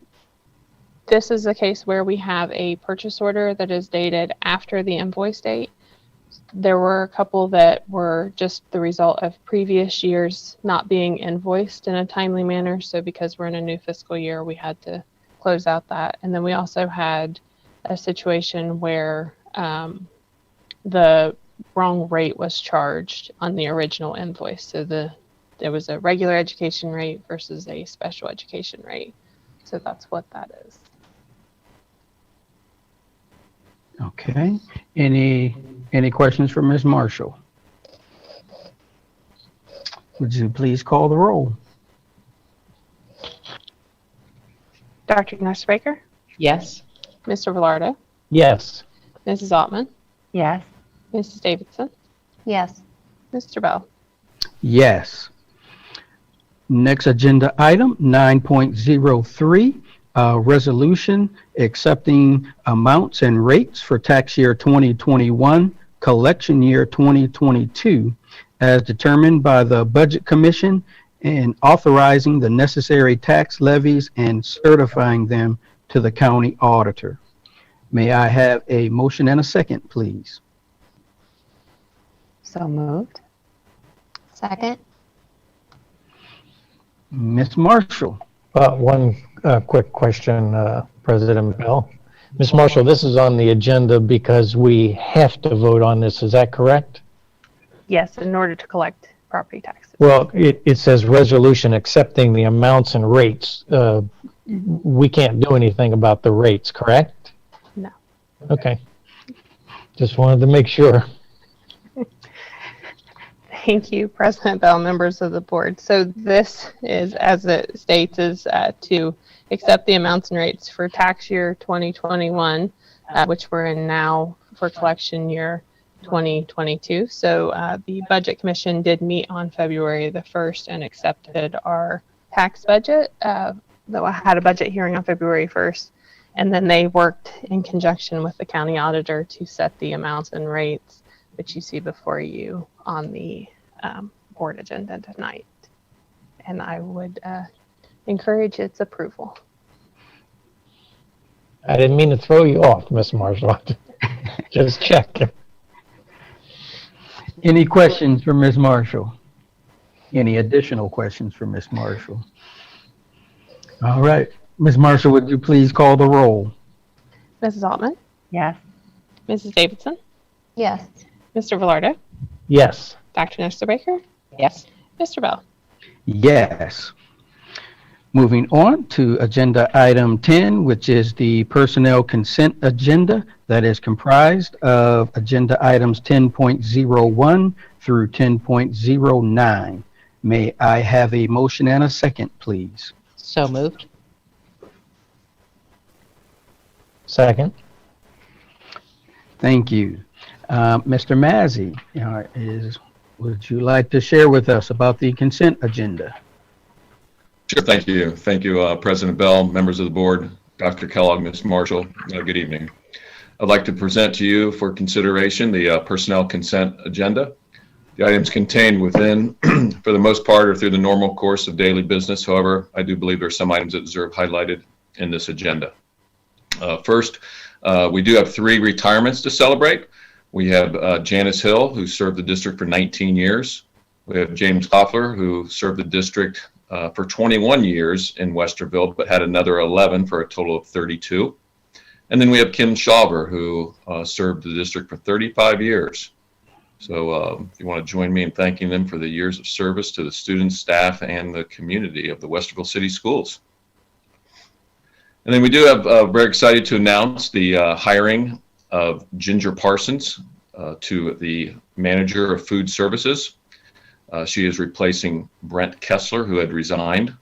this is a case where we have a purchase order that is dated after the invoice date. There were a couple that were just the result of previous years not being invoiced in a timely manner. So because we're in a new fiscal year, we had to close out that. And then we also had a situation where the wrong rate was charged on the original invoice. So there was a regular education rate versus a special education rate. So that's what that is. Okay. Any questions for Ms. Marshall? Would you please call the roll? Dr. Nestor Baker, Yes. Mr. Velardo, Yes. Mrs. Altman, Yes. Mrs. Davidson, Yes. Mr. Bell. Yes. Next agenda item, 9.03, resolution accepting amounts and rates for tax year 2021, collection year 2022, as determined by the Budget Commission and authorizing the necessary tax levies and certifying them to the county auditor. May I have a motion and a second, please? So moved. Second. Ms. Marshall. One quick question, President Bell. Ms. Marshall, this is on the agenda because we have to vote on this. Is that correct? Yes, in order to collect property taxes. Well, it says resolution accepting the amounts and rates. We can't do anything about the rates, correct? No. Okay. Just wanted to make sure. Thank you, President Bell, members of the board. So this is, as it states, is to accept the amounts and rates for tax year 2021, which we're in now for collection year 2022. So the Budget Commission did meet on February the 1st and accepted our tax budget. Though I had a budget hearing on February 1st, And then they worked in conjunction with the county auditor to set the amounts and rates that you see before you on the board agenda tonight. And I would encourage its approval. I didn't mean to throw you off, Miss Marshall. Just checking. Any questions for Ms. Marshall? Any additional questions for Ms. Marshall? All right. Ms. Marshall, would you please call the roll? Mrs. Altman, Yes. Mrs. Davidson, Yes. Mr. Velardo, Yes. Dr. Nestor Baker, Yes. Mr. Bell. Yes. Moving on to agenda item 10, which is the personnel consent agenda that is comprised of agenda items 10.01 through 10.09. May I have a motion and a second, please? So moved. Second. Thank you. Mr. Mazzi, would you like to share with us about the consent agenda? Sure, thank you. Thank you, President Bell, members of the board, Dr. Kellogg, Ms. Marshall. Good evening. I'd like to present to you for consideration the personnel consent agenda. The items contained within, for the most part, are through the normal course of daily business. However, I do believe there are some items that deserve highlighted in this agenda. First, we do have 3 retirements to celebrate. We have Janice Hill, who served the district for 19 years. We have James Koffler, who served the district for 21 years in Westerville, but had another 11 for a total of 32. And then we have Kim Shaver, who served the district for 35 years. So if you want to join me in thanking them for the years of service to the students, staff, and the community of the Westerville City Schools. And then we do have, very excited to announce the hiring of Ginger Parsons to the manager of food services. She is replacing Brent Kessler, who had resigned.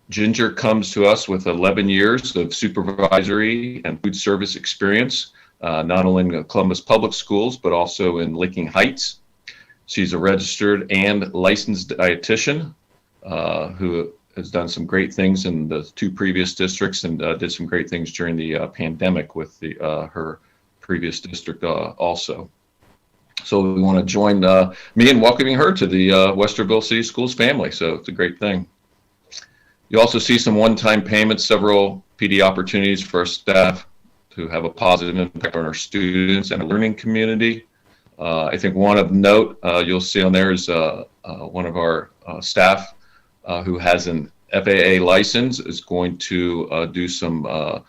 Ginger comes to us with 11 years of supervisory and food service experience, not only in Columbus Public Schools, but also in Licking Heights. She's a registered and licensed dietitian who has done some great things in the 2 previous districts and did some great things during the pandemic with her previous district also. So we want to join me in welcoming her to the Westerville City Schools family. So it's a great thing. You also see some one-time payments, several PD opportunities for our staff to have a positive impact on our students and our learning community. I think one of note you'll see on there is one of our staff who has an FAA license is going to do some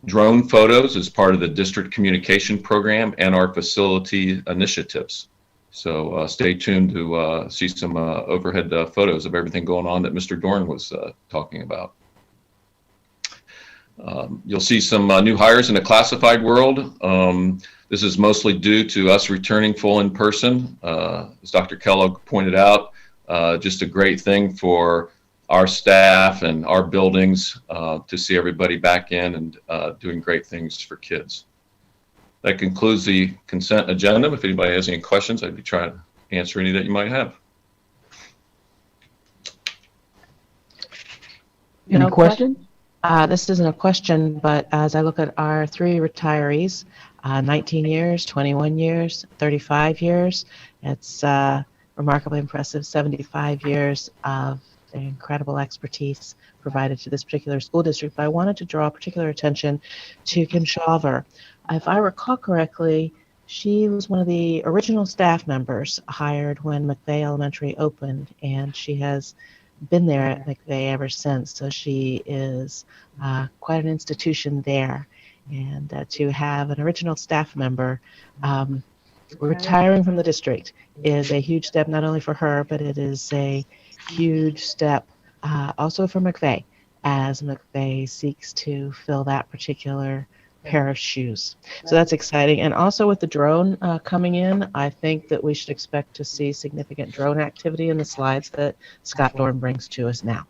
drone photos as part of the district communication program and our facility initiatives. So stay tuned to see some overhead photos of everything going on that Mr. Dorn was talking about. You'll see some new hires in the classified world. This is mostly due to us returning full in person. As Dr. Kellogg pointed out, just a great thing for our staff and our buildings to see everybody back in and doing great things for kids. That concludes the consent agenda. If anybody has any questions, I'd be trying to answer any that you might have. Any questions? This isn't a question, but as I look at our 3 retirees, 19 years, 21 years, 35 years, it's remarkably impressive, 75 years of incredible expertise provided to this particular school district. But I wanted to draw particular attention to Kim Shaver. If I recall correctly, she was one of the original staff members hired when McVeigh Elementary opened, and she has been there at McVeigh ever since. So she is quite an institution there. And to have an original staff member retiring from the district is a huge step, not only for her, but it is a huge step also for McVeigh, as McVeigh seeks to fill that particular pair of shoes. So that's exciting. And also with the drone coming in, I think that we should expect to see significant drone activity in the slides that Scott Dorn brings to us now.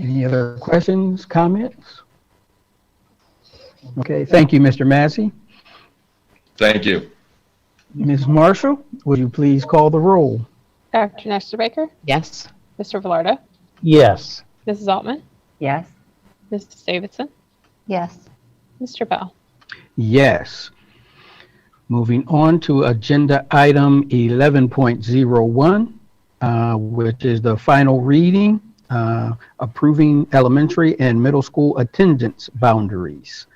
Any other questions, comments? Okay, thank you, Mr. Massey. Thank you. Ms. Marshall, would you please call the roll? Dr. Nestor Baker, Yes. Mr. Velardo, Yes. Mrs. Altman, Yes. Mrs. Davidson, Yes. Mr. Bell. Yes. Moving on to agenda item 11.01, which is the final reading, approving elementary and middle school attendance boundaries.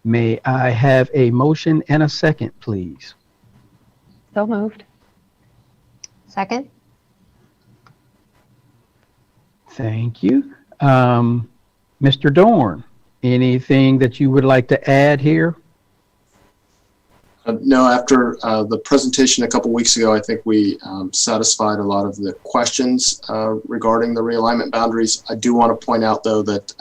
May I have a motion and a second, please? So moved. Second? Thank you. Mr. Dorn, anything that you would like to add here? No, after the presentation a couple weeks ago, I think we satisfied a lot of the questions regarding the realignment boundaries. I do want to point out, though, that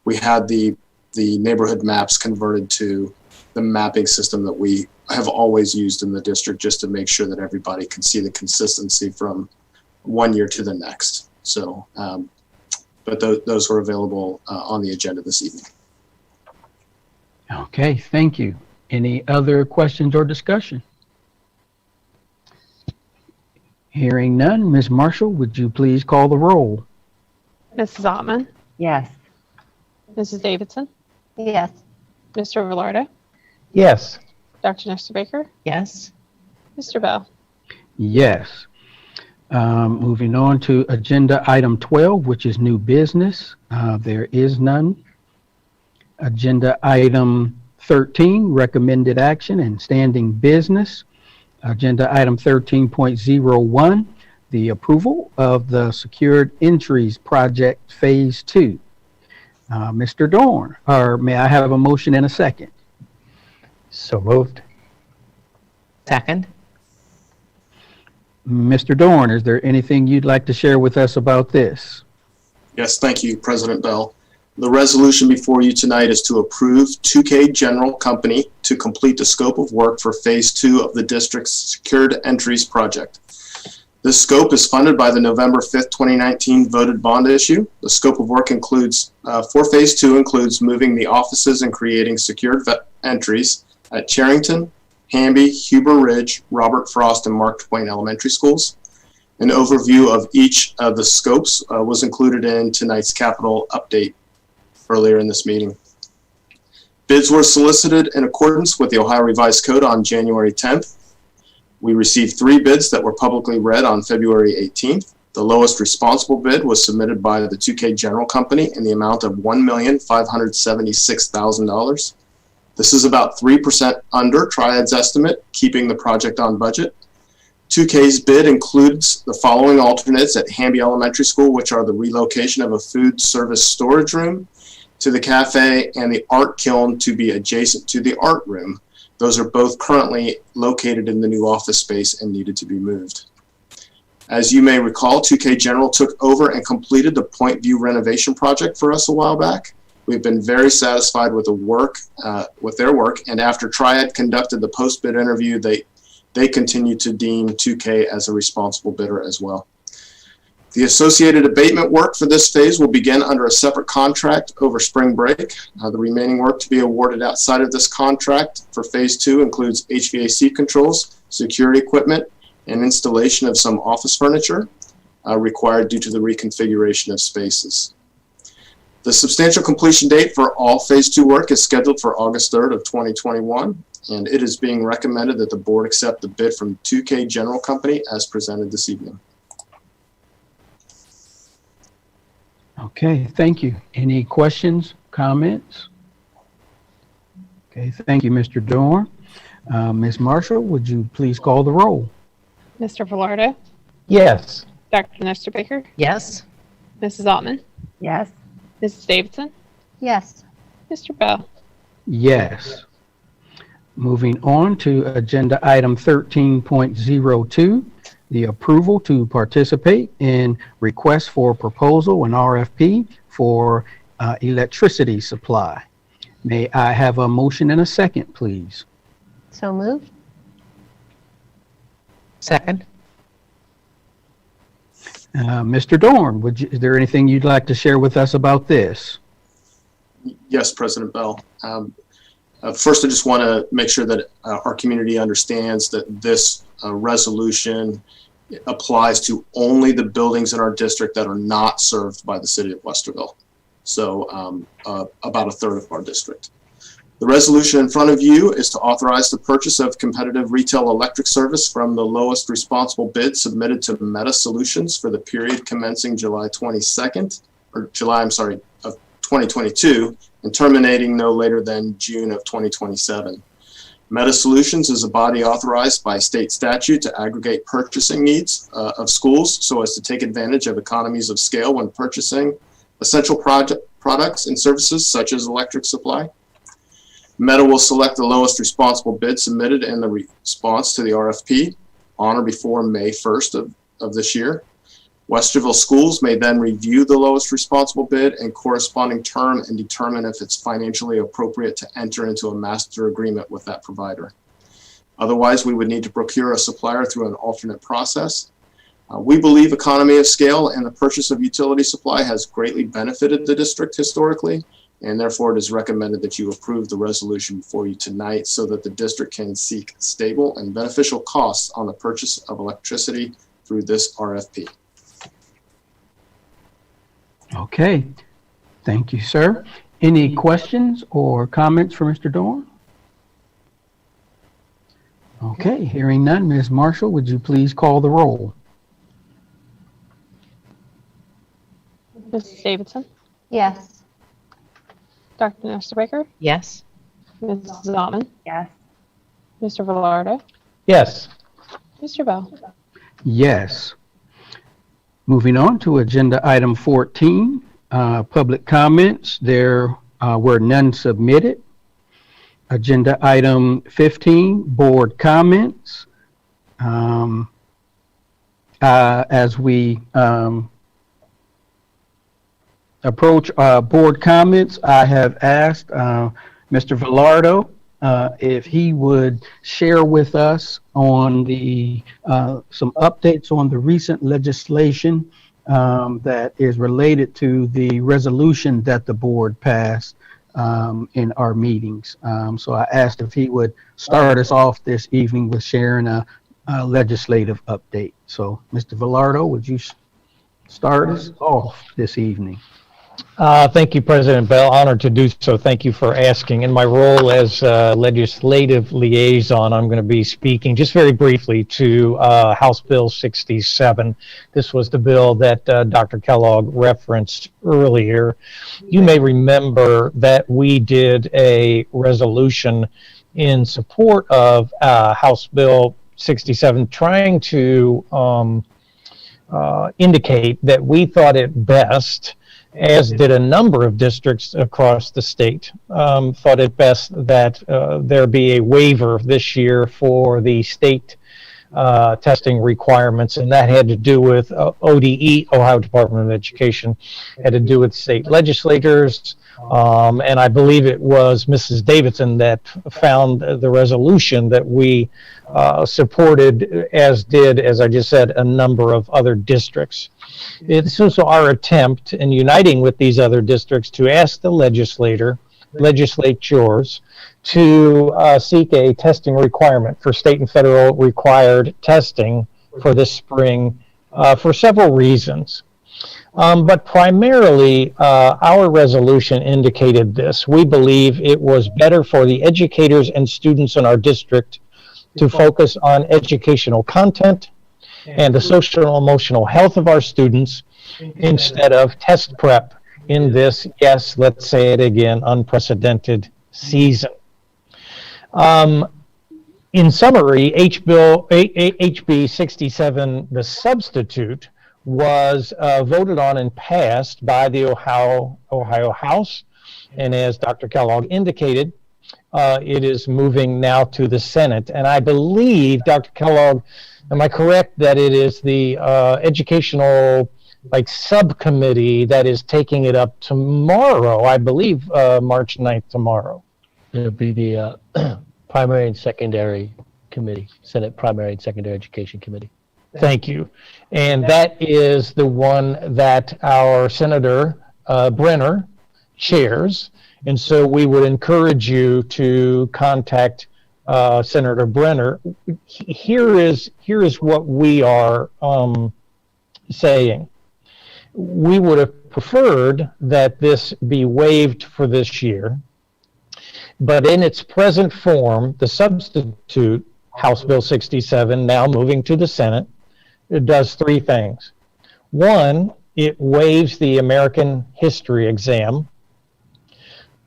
we had the neighborhood maps converted to the mapping system that we have always used in the district, just to make sure that everybody can see the consistency from one year to the next. So, but those were available on the agenda this evening. Okay, thank you. Any other questions or discussion? Hearing none, Ms. Marshall, would you please call the roll? Mrs. Altman, Yes. Mrs. Davidson, Yes. Mr. Velardo, Yes. Dr. Nestor Baker, Yes. Mr. Bell. Yes. Moving on to agenda item 12, which is new business. There is none. Agenda item 13, recommended action and standing business. Agenda item 13.01, the approval of the secured entries project phase 2. Mr. Dorn, or may I have a motion and a second? So moved. Second? Mr. Dorn, is there anything you'd like to share with us about this? Yes, thank you, President Bell. The resolution before you tonight is to approve 2K General Company to complete the scope of work for Phase 2 of the district's Secured Entries project. This scope is funded by the November 5th, 2019 voted bond issue. The scope of work includes, for Phase 2, includes moving the offices and creating secured entries at Charrington, Hamby, Huber Ridge, Robert Frost, and Mark Twain elementary schools. An overview of each of the scopes was included in tonight's capital update earlier in this meeting. Bids were solicited in accordance with the Ohio Revised Code on January 10th. We received 3 bids that were publicly read on February 18th. The lowest responsible bid was submitted by the 2K General Company in the amount of $1,576,000. This is about 3% under Triad's estimate, keeping the project on budget. 2K's bid includes the following alternates at Hamby Elementary School, which are the relocation of a food service storage room to the cafe and the art kiln to be adjacent to the art room. Those are both currently located in the new office space and needed to be moved. As you may recall, 2K General took over and completed the Point View renovation project for us a while back. We've been very satisfied with the work, with their work, and after Triad conducted the post-bid interview, they continue to deem 2K as a responsible bidder as well. The associated abatement work for this phase will begin under a separate contract over spring break. The remaining work to be awarded outside of this contract for phase 2 includes HVAC controls, security equipment, and installation of some office furniture required due to the reconfiguration of spaces. The substantial completion date for all phase 2 work is scheduled for August 3rd of 2021, and it is being recommended that the board accept the bid from 2K General Company as presented this evening. Okay, thank you. Any questions, comments? Okay, thank you, Mr. Dorn. Ms. Marshall, would you please call the roll? Mr. Velardo, Yes. Dr. Nestor Baker, Yes. Mrs. Altman, Yes. Mrs. Davidson, Yes. Mr. Bell. Yes. Moving on to agenda item 13.02, the approval to participate in request for proposal and RFP for electricity supply. May I have a motion and a second, please? So moved? Second? Mr. Dorn, is there anything you'd like to share with us about this? Yes, President Bell. First, I just want to make sure that our community understands that this resolution applies to only the buildings in our district that are not served by the city of Westerville. So about a third of our district. The resolution in front of you is to authorize the purchase of competitive retail electric service from the lowest responsible bid submitted to Meta Solutions for the period commencing July 22nd, or July, I'm sorry, of 2022, and terminating no later than June of 2027. Meta Solutions is a body authorized by state statute to aggregate purchasing needs of schools so as to take advantage of economies of scale when purchasing essential products and services such as electric supply. Meta will select the lowest responsible bid submitted in the response to the RFP on or before May 1st of this year. Westerville schools may then review the lowest responsible bid and corresponding term and determine if it's financially appropriate to enter into a master agreement with that provider. Otherwise, we would need to procure a supplier through an alternate process. We believe economy of scale and the purchase of utility supply has greatly benefited the district historically, and therefore it is recommended that you approve the resolution before you tonight so that the district can seek stable and beneficial costs on the purchase of electricity through this RFP. Okay, thank you, sir. Any questions or comments for Mr. Dorn? Okay, hearing none, Ms. Marshall, would you please call the roll? Mrs. Davidson, Yes. Dr. Nestor Baker, Yes. Mrs. Altman, Yes. Mr. Velardo, Yes. Mr. Bell. Yes. Moving on to agenda item 14, public comments. There were none submitted. Agenda item 15, board comments. As we approach board comments, I have asked Mr. Velardo if he would share with us on the some updates on the recent legislation that is related to the resolution that the board passed in our meetings. So I asked if he would start us off this evening with sharing a legislative update. So Mr. Velardo, would you start us off this evening? Thank you, President Bell. Honored to do so. Thank you for asking. In my role as legislative liaison, I'm going to be speaking just very briefly to House Bill 67. This was the bill that Dr. Kellogg referenced earlier. You may remember that we did a resolution in support of House Bill 67, trying to indicate that we thought it best, as did a number of districts across the state, thought it best that there be a waiver this year for the state testing requirements, and that had to do with ODE, Ohio Department of Education, had to do with state legislators, and I believe it was Mrs. Davidson that found the resolution that we supported, as did, as I just said, a number of other districts. It's also our attempt in uniting with these other districts to ask the legislatures to seek a testing requirement for state and federal required testing for this spring for several reasons. But primarily, our resolution indicated this. We believe it was better for the educators and students in our district to focus on educational content and the social and emotional health of our students instead of test prep in this, yes, let's say it again, unprecedented season. In summary, HB 67, the substitute, was voted on and passed by the Ohio House, and as Dr. Kellogg indicated, it is moving now to the Senate. And I believe, Dr. Kellogg, am I correct that it is the educational subcommittee that is taking it up tomorrow? I believe March 9th tomorrow. It'll be the primary and secondary committee, Senate Primary and Secondary Education Committee. Thank you. And that is the one that our Senator Brenner chairs. And so we would encourage you to contact Senator Brenner. Here is what we are saying. We would have preferred that this be waived for this year, but in its present form, the substitute, House Bill 67, now moving to the Senate, it does three things. One, it waives the American history exam.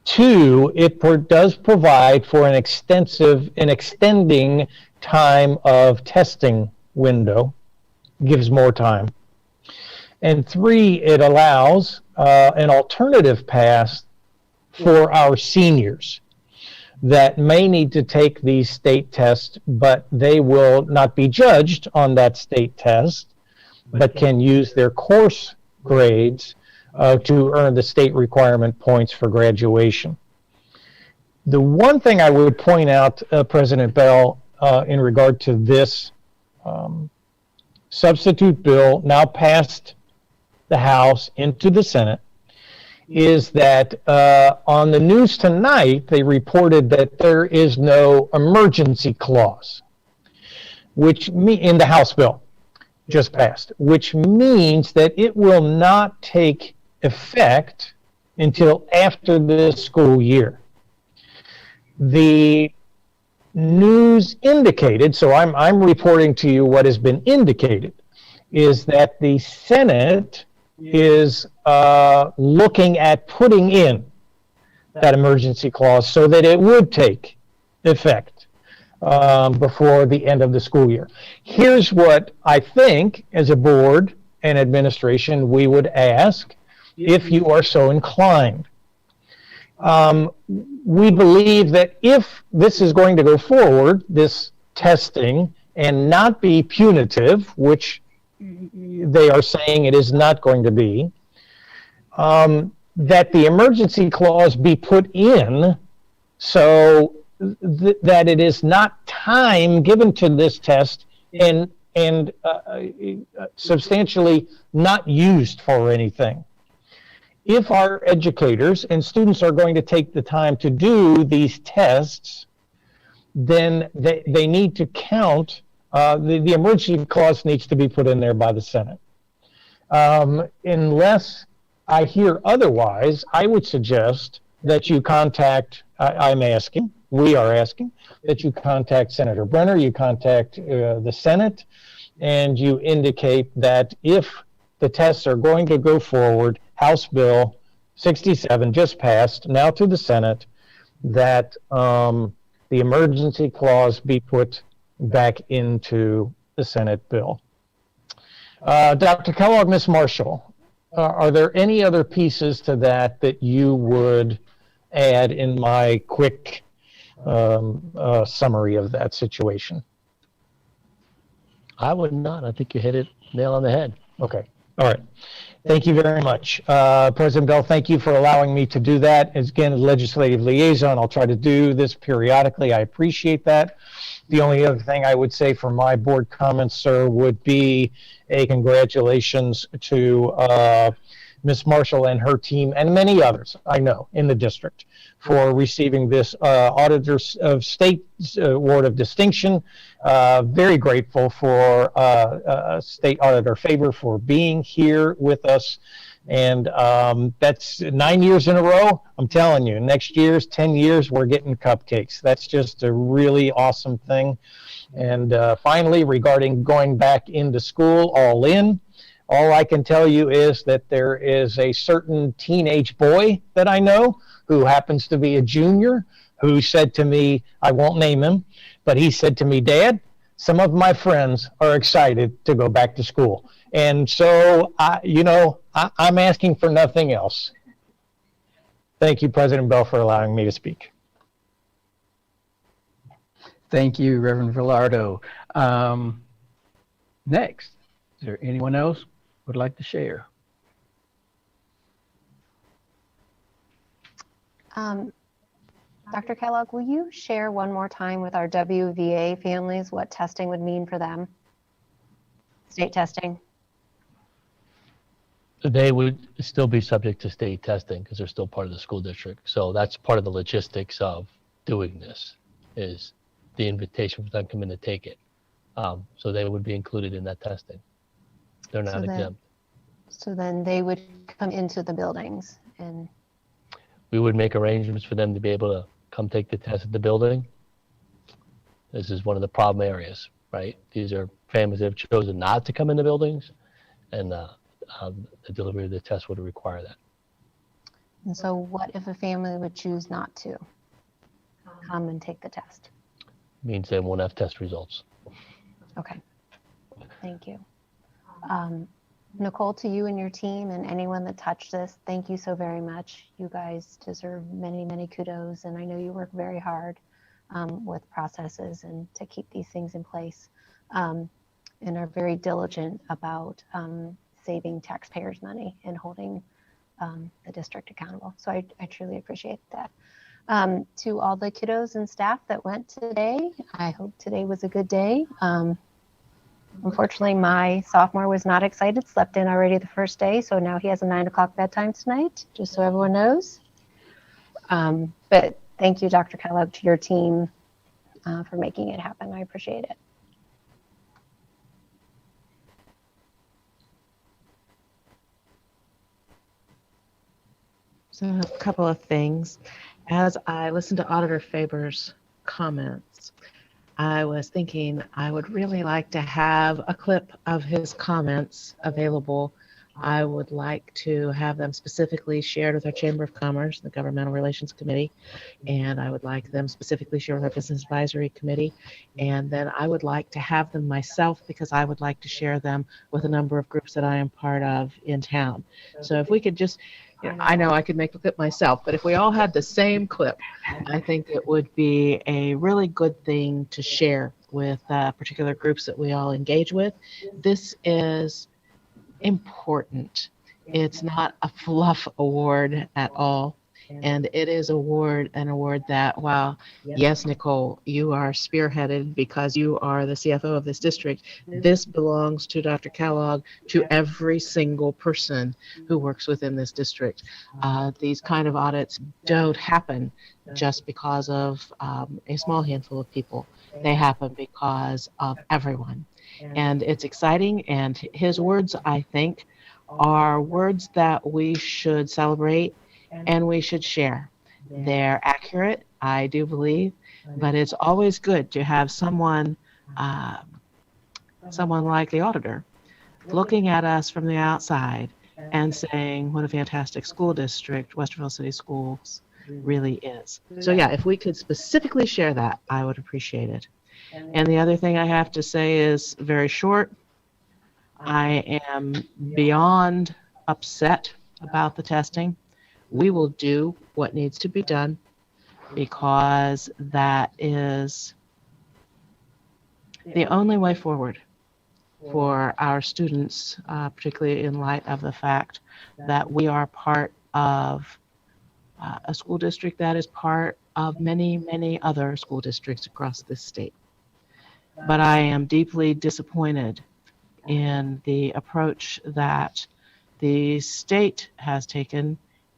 Two, it does provide for an extending time of testing window, gives more time. And three, it allows an alternative path for our seniors that may need to take these state tests, but they will not be judged on that state test, but can use their course grades to earn the state requirement points for graduation. The one thing I would point out, President Bell, in regard to this substitute bill now passed the House into the Senate, is that on the news tonight, they reported that there is no emergency clause, which in the House bill just passed, which means that it will not take effect until after this school year. The news indicated, so I'm reporting to you what has been indicated, is that the Senate is looking at putting in that emergency clause so that it would take effect before the end of the school year. Here's what I think, as a board and administration, we would ask if you are so inclined. We believe that if this is going to go forward, this testing, and not be punitive, which they are saying it is not going to be, that the emergency clause be put in so that it is not time given to this test and substantially not used for anything. If our educators and students are going to take the time to do these tests, then they need to count. The emergency clause needs to be put in there by the Senate. Unless I hear otherwise, I would suggest that you contact, we are asking, that you contact Senator Brenner, you contact the Senate, and you indicate that if the tests are going to go forward, House Bill 67 just passed, now to the Senate, that the emergency clause be put back into the Senate bill. Dr. Kellogg, Ms. Marshall, are there any other pieces to that you would add in my quick summary of that situation? I would not. I think you hit it nail on the head. Okay. All right. Thank you very much. President Bell, thank you for allowing me to do that. As legislative liaison, I'll try to do this periodically. I appreciate that. The only other thing I would say for my board comments, sir, would be a congratulations to Ms. Marshall and her team and many others I know in the district for receiving this Auditor of State Award of Distinction. Very grateful for State Auditor Faber for being here with us. And that's 9 years in a row. I'm telling you, next year's 10 years, we're getting cupcakes. That's just a really awesome thing. And finally, regarding going back into school, all I can tell you is that there is a certain teenage boy that I know who happens to be a junior who said to me, I won't name him, but he said to me, Dad, some of my friends are excited to go back to school. And so, I'm asking for nothing else. Thank you, President Bell, for allowing me to speak. Thank you, Reverend Villardo. Next, is there anyone else who would like to share? Dr. Kellogg, will you share one more time with our WVA families what testing would mean for them? State testing. They would still be subject to state testing because they're still part of the school district. So that's part of the logistics of doing this, is the invitation for them to come in to take it. So they would be included in that testing. They're not exempt. So then they would come into the buildings and, We would make arrangements for them to be able to come take the test at the building. This is one of the problem areas, right? These are families that have chosen not to come in the buildings, and the delivery of the test would require that. and so what if a family would choose not to come and take the test? Means they won't have test results. Okay, thank you. Nicole, to you and your team and anyone that touched this, thank you so very much. You guys deserve many, many kudos, and I know you work very hard with processes and to keep these things in place, and are very diligent about saving taxpayers' money and holding the district accountable. So I truly appreciate that. To all the kiddos and staff that went today, I hope today was a good day. Unfortunately, my sophomore was not excited, slept in already the first day, so now he has a 9 o'clock bedtime tonight, just so everyone knows. But thank you, Dr. Kellogg, to your team for making it happen. I appreciate it. So a couple of things. As I listened to Auditor Faber's comments, I was thinking I would really like to have a clip of his comments available. I would like to have them specifically shared with our Chamber of Commerce, the Governmental Relations Committee, and I would like them specifically shared with our Business Advisory Committee, and then I would like to have them myself because I would like to share them with a number of groups that I am part of in town. So if we could just, I know I could make the clip myself, but if we all had the same clip, I think it would be a really good thing to share with particular groups that we all engage with. This is important. It's not a fluff award at all. And it is an award that, while, yes, Nicole, you are spearheaded because you are the CFO of this district, this belongs to Dr. Kellogg, to every single person who works within this district. These kind of audits don't happen just because of a small handful of people. They happen because of everyone. And it's exciting, and his words, I think, are words that we should celebrate and we should share. They're accurate, I do believe, but it's always good to have someone like the auditor looking at us from the outside and saying what a fantastic school district Westerville City Schools really is. So yeah, if we could specifically share that, I would appreciate it. And the other thing I have to say is very short. I am beyond upset about the testing. We will do what needs to be done because that is the only way forward for our students, particularly in light of the fact that we are part of a school district that is part of many, many other school districts across this state. But I am deeply disappointed in the approach that the state has taken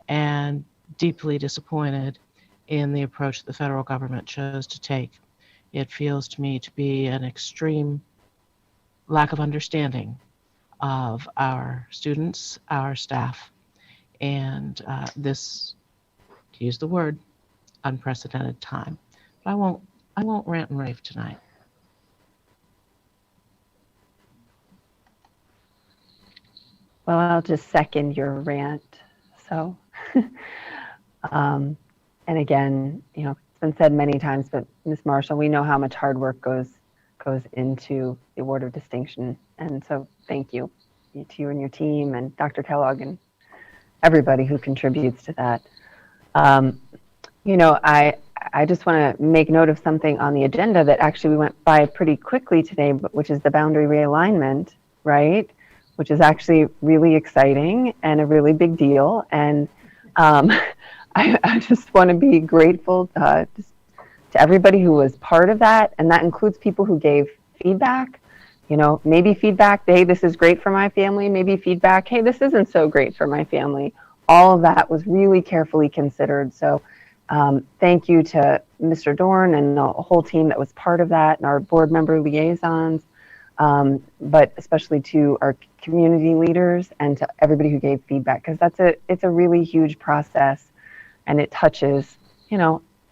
and deeply disappointed in the approach the federal government chose to take. It feels to me to be an extreme lack of understanding of our students, our staff, and this, to use the word, unprecedented time. But I won't rant and rave tonight. Well, I'll just second your rant. So, and again, it's been said many times, but Ms. Marshall, we know how much hard work goes into the award of distinction. And so thank you to you and your team and Dr. Kellogg and everybody who contributes to that. I just want to make note of something on the agenda that actually we went by pretty quickly today, which is the boundary realignment, right? Which is actually really exciting and a really big deal. And I just want to be grateful to everybody who was part of that. And that includes people who gave feedback, maybe feedback, hey, this is great for my family. Maybe feedback, hey, this isn't so great for my family. All of that was really carefully considered. So thank you to Mr. Dorn and the whole team that was part of that, and our board member liaisons, but especially to our community leaders and to everybody who gave feedback, because it's a really huge process, and it touches,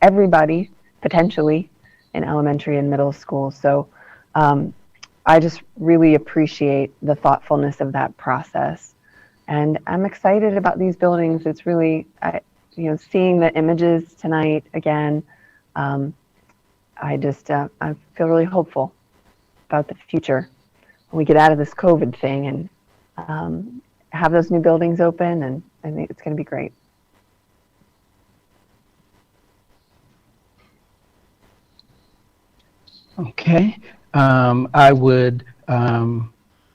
everybody potentially in elementary and middle school. So I just really appreciate the thoughtfulness of that process. And I'm excited about these buildings. It's really, seeing the images tonight again, I feel really hopeful about the future when we get out of this COVID thing and have those new buildings open, and I think it's going to be great. Okay. I would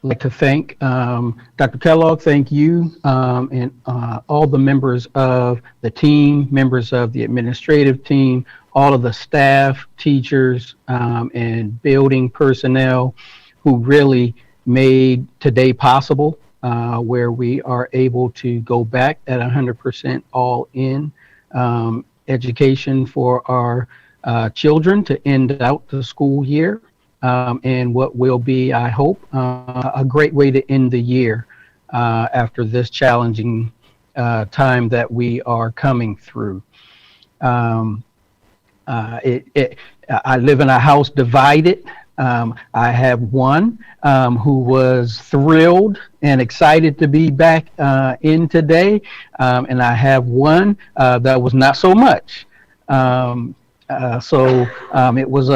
like to thank Dr. Kellogg, thank you, and all the members of the team, members of the administrative team, all of the staff, teachers, and building personnel who really made today possible, where we are able to go back at 100% all in education for our children to end out the school year. And what will be, I hope, a great way to end the year after this challenging time that we are coming through. I live in a house divided. I have one who was thrilled and excited to be back in today, and I have one that was not so much. So it was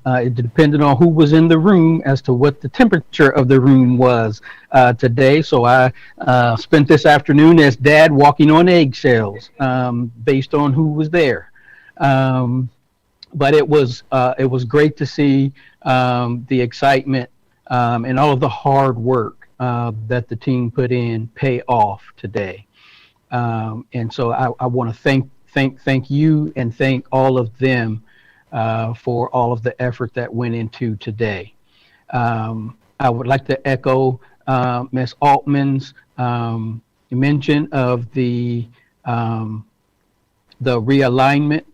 it depended on who was in the room as to what the temperature of the room was today. So I spent this afternoon as dad walking on eggshells based on who was there. But it was great to see the excitement and all of the hard work that the team put in pay off today. And so I want to thank you and thank all of them for all of the effort that went into today. I would like to echo Ms. Altman's mention of the realignment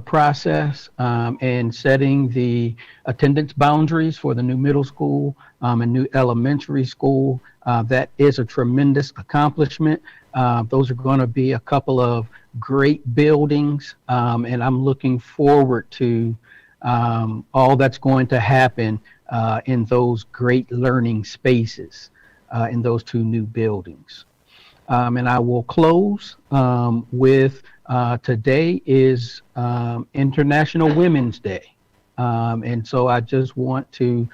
process and setting the attendance boundaries for the new middle school and new elementary school. That is a tremendous accomplishment. Those are going to be a couple of great buildings, and I'm looking forward to all that's going to happen in those great learning spaces in those two new buildings. And I will close with today is International Women's Day. And so I just want to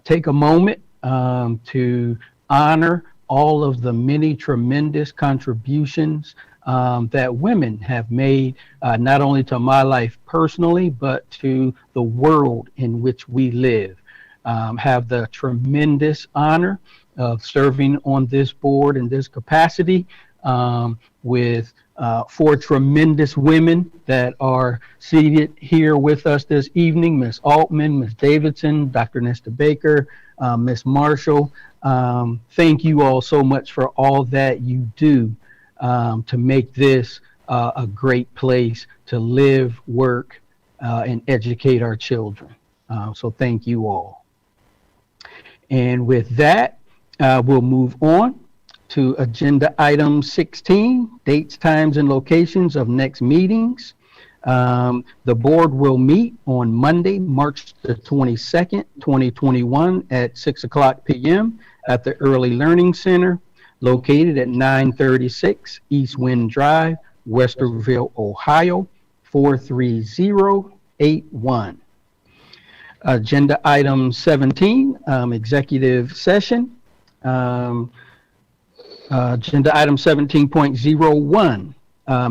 take a moment to honor all of the many tremendous contributions that women have made, not only to my life personally, but to the world in which we live. Have the tremendous honor of serving on this board in this capacity with four tremendous women that are seated here with us this evening: Ms. Altman, Ms. Davidson, Dr. Nesta Baker, Ms. Marshall. Thank you all so much for all that you do to make this a great place to live, work, and educate our children. So thank you all. And with that, we'll move on to agenda item 16, dates, times, and locations of next meetings. The board will meet on Monday, March the 22nd, 2021 at 6:00 p.m. at the Early Learning Center, located at 936 East Wind Drive, Westerville, Ohio, 43081. Agenda item 17, executive session. Agenda item 17.01,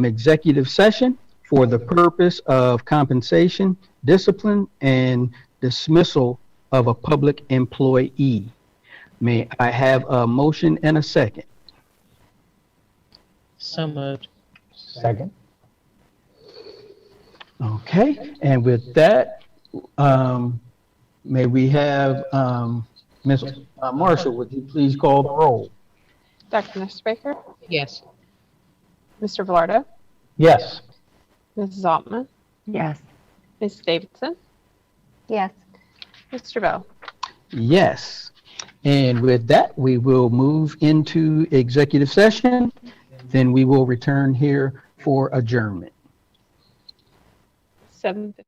executive session for the purpose of compensation, discipline, and dismissal of a public employee. May I have a motion and a second? So moved. Second. Okay, and with that, may we have Ms. Marshall, would you please call the roll? Dr. Baker, Yes. Mr. Velardo, Yes. Mrs. Altman, Yes. Ms. Davidson, Yes. Mr. Bell. Yes. And with that, we will move into executive session. Then we will return here for adjournment. 7:50.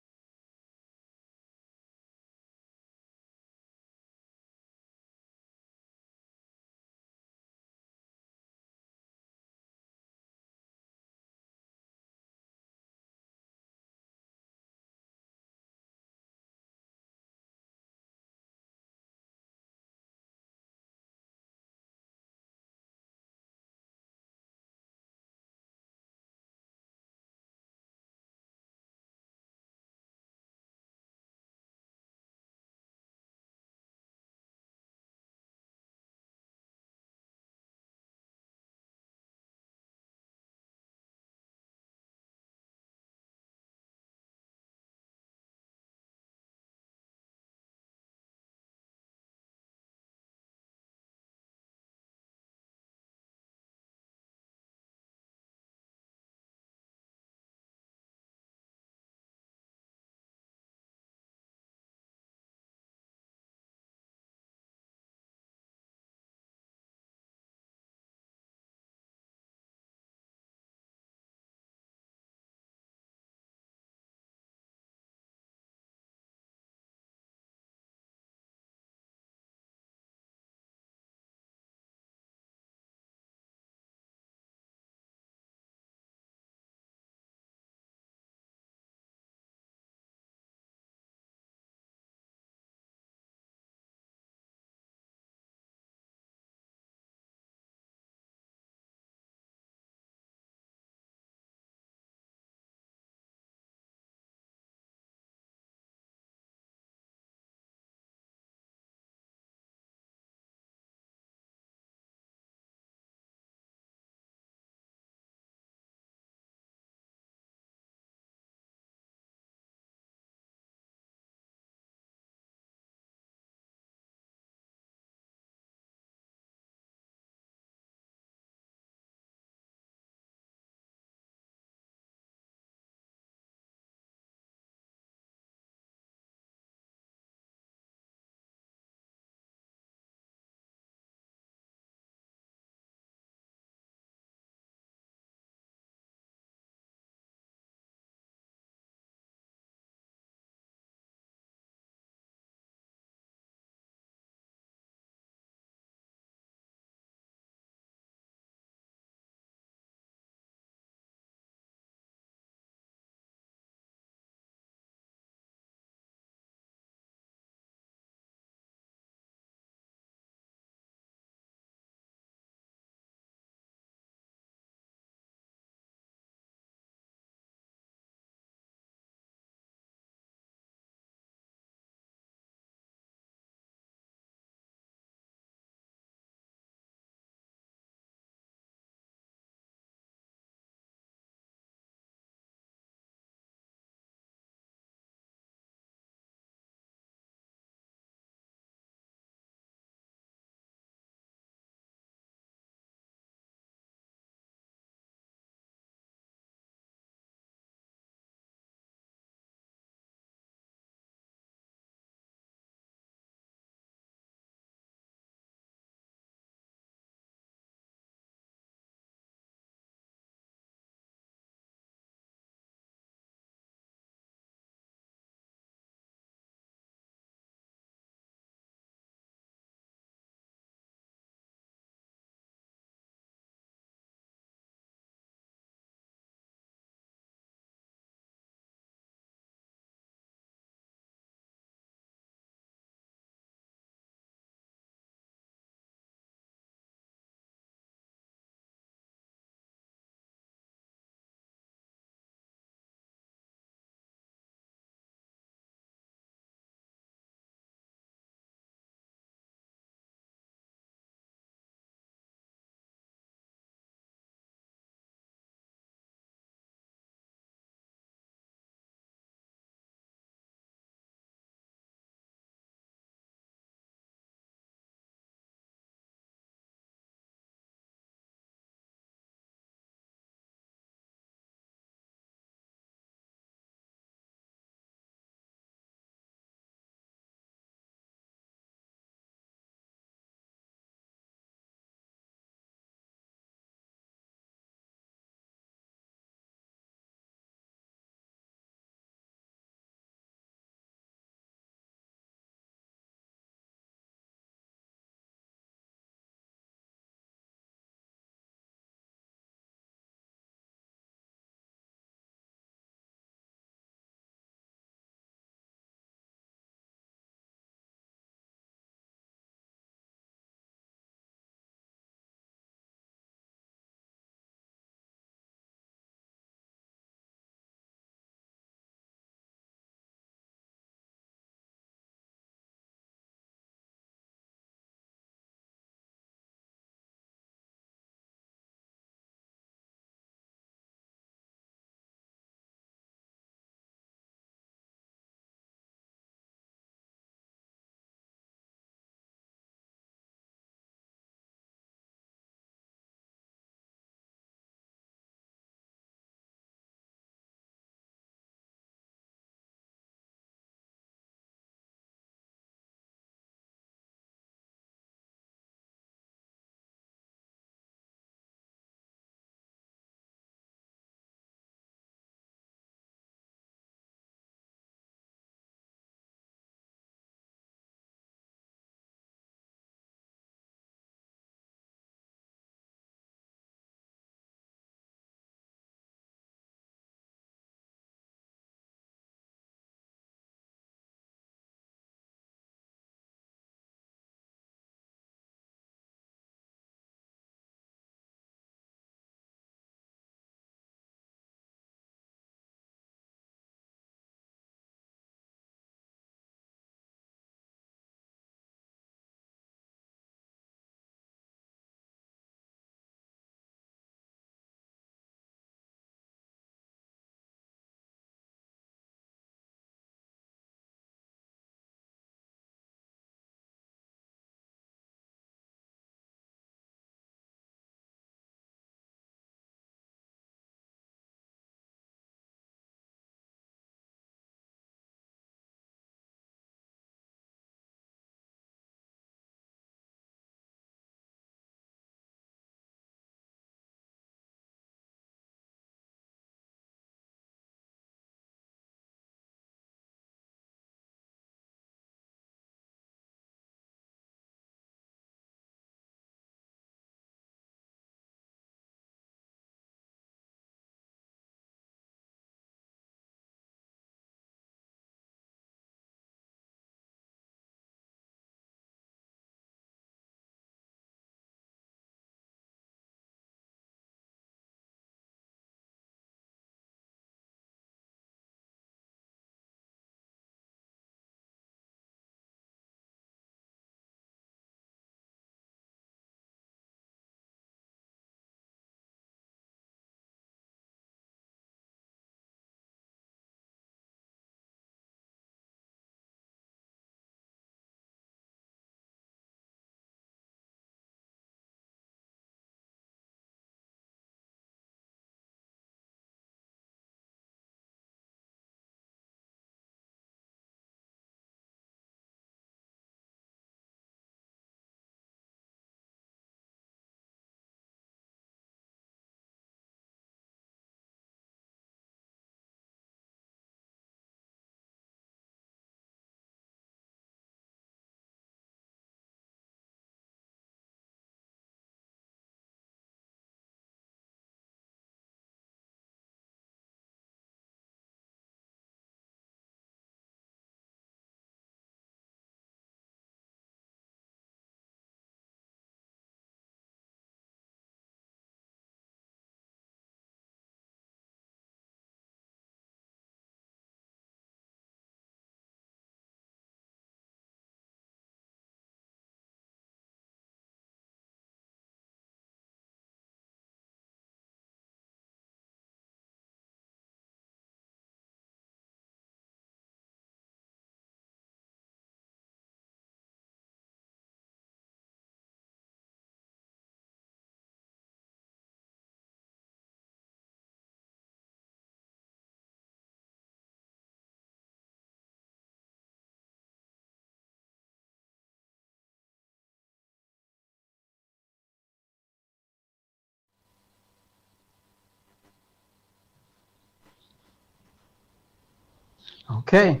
Okay,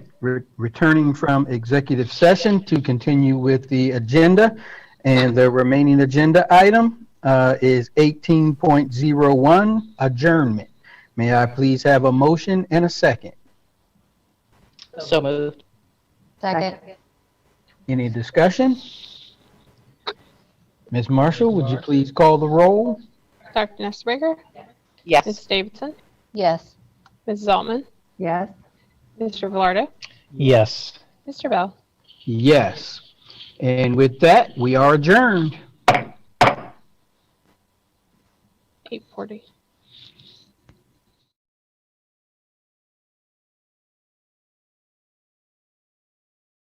returning from executive session to continue with the agenda. And the remaining agenda item is 18.01, adjournment. May I please have a motion and a second? So moved. Second. Any discussion? Ms. Marshall, would you please call the roll? Dr. Nesbaker, Yes. Mrs. Davidson, Yes. Mrs. Altman, Yes. Mr. Velardo, Yes. Mr. Bell. Yes. And with that, we are adjourned. 8:40.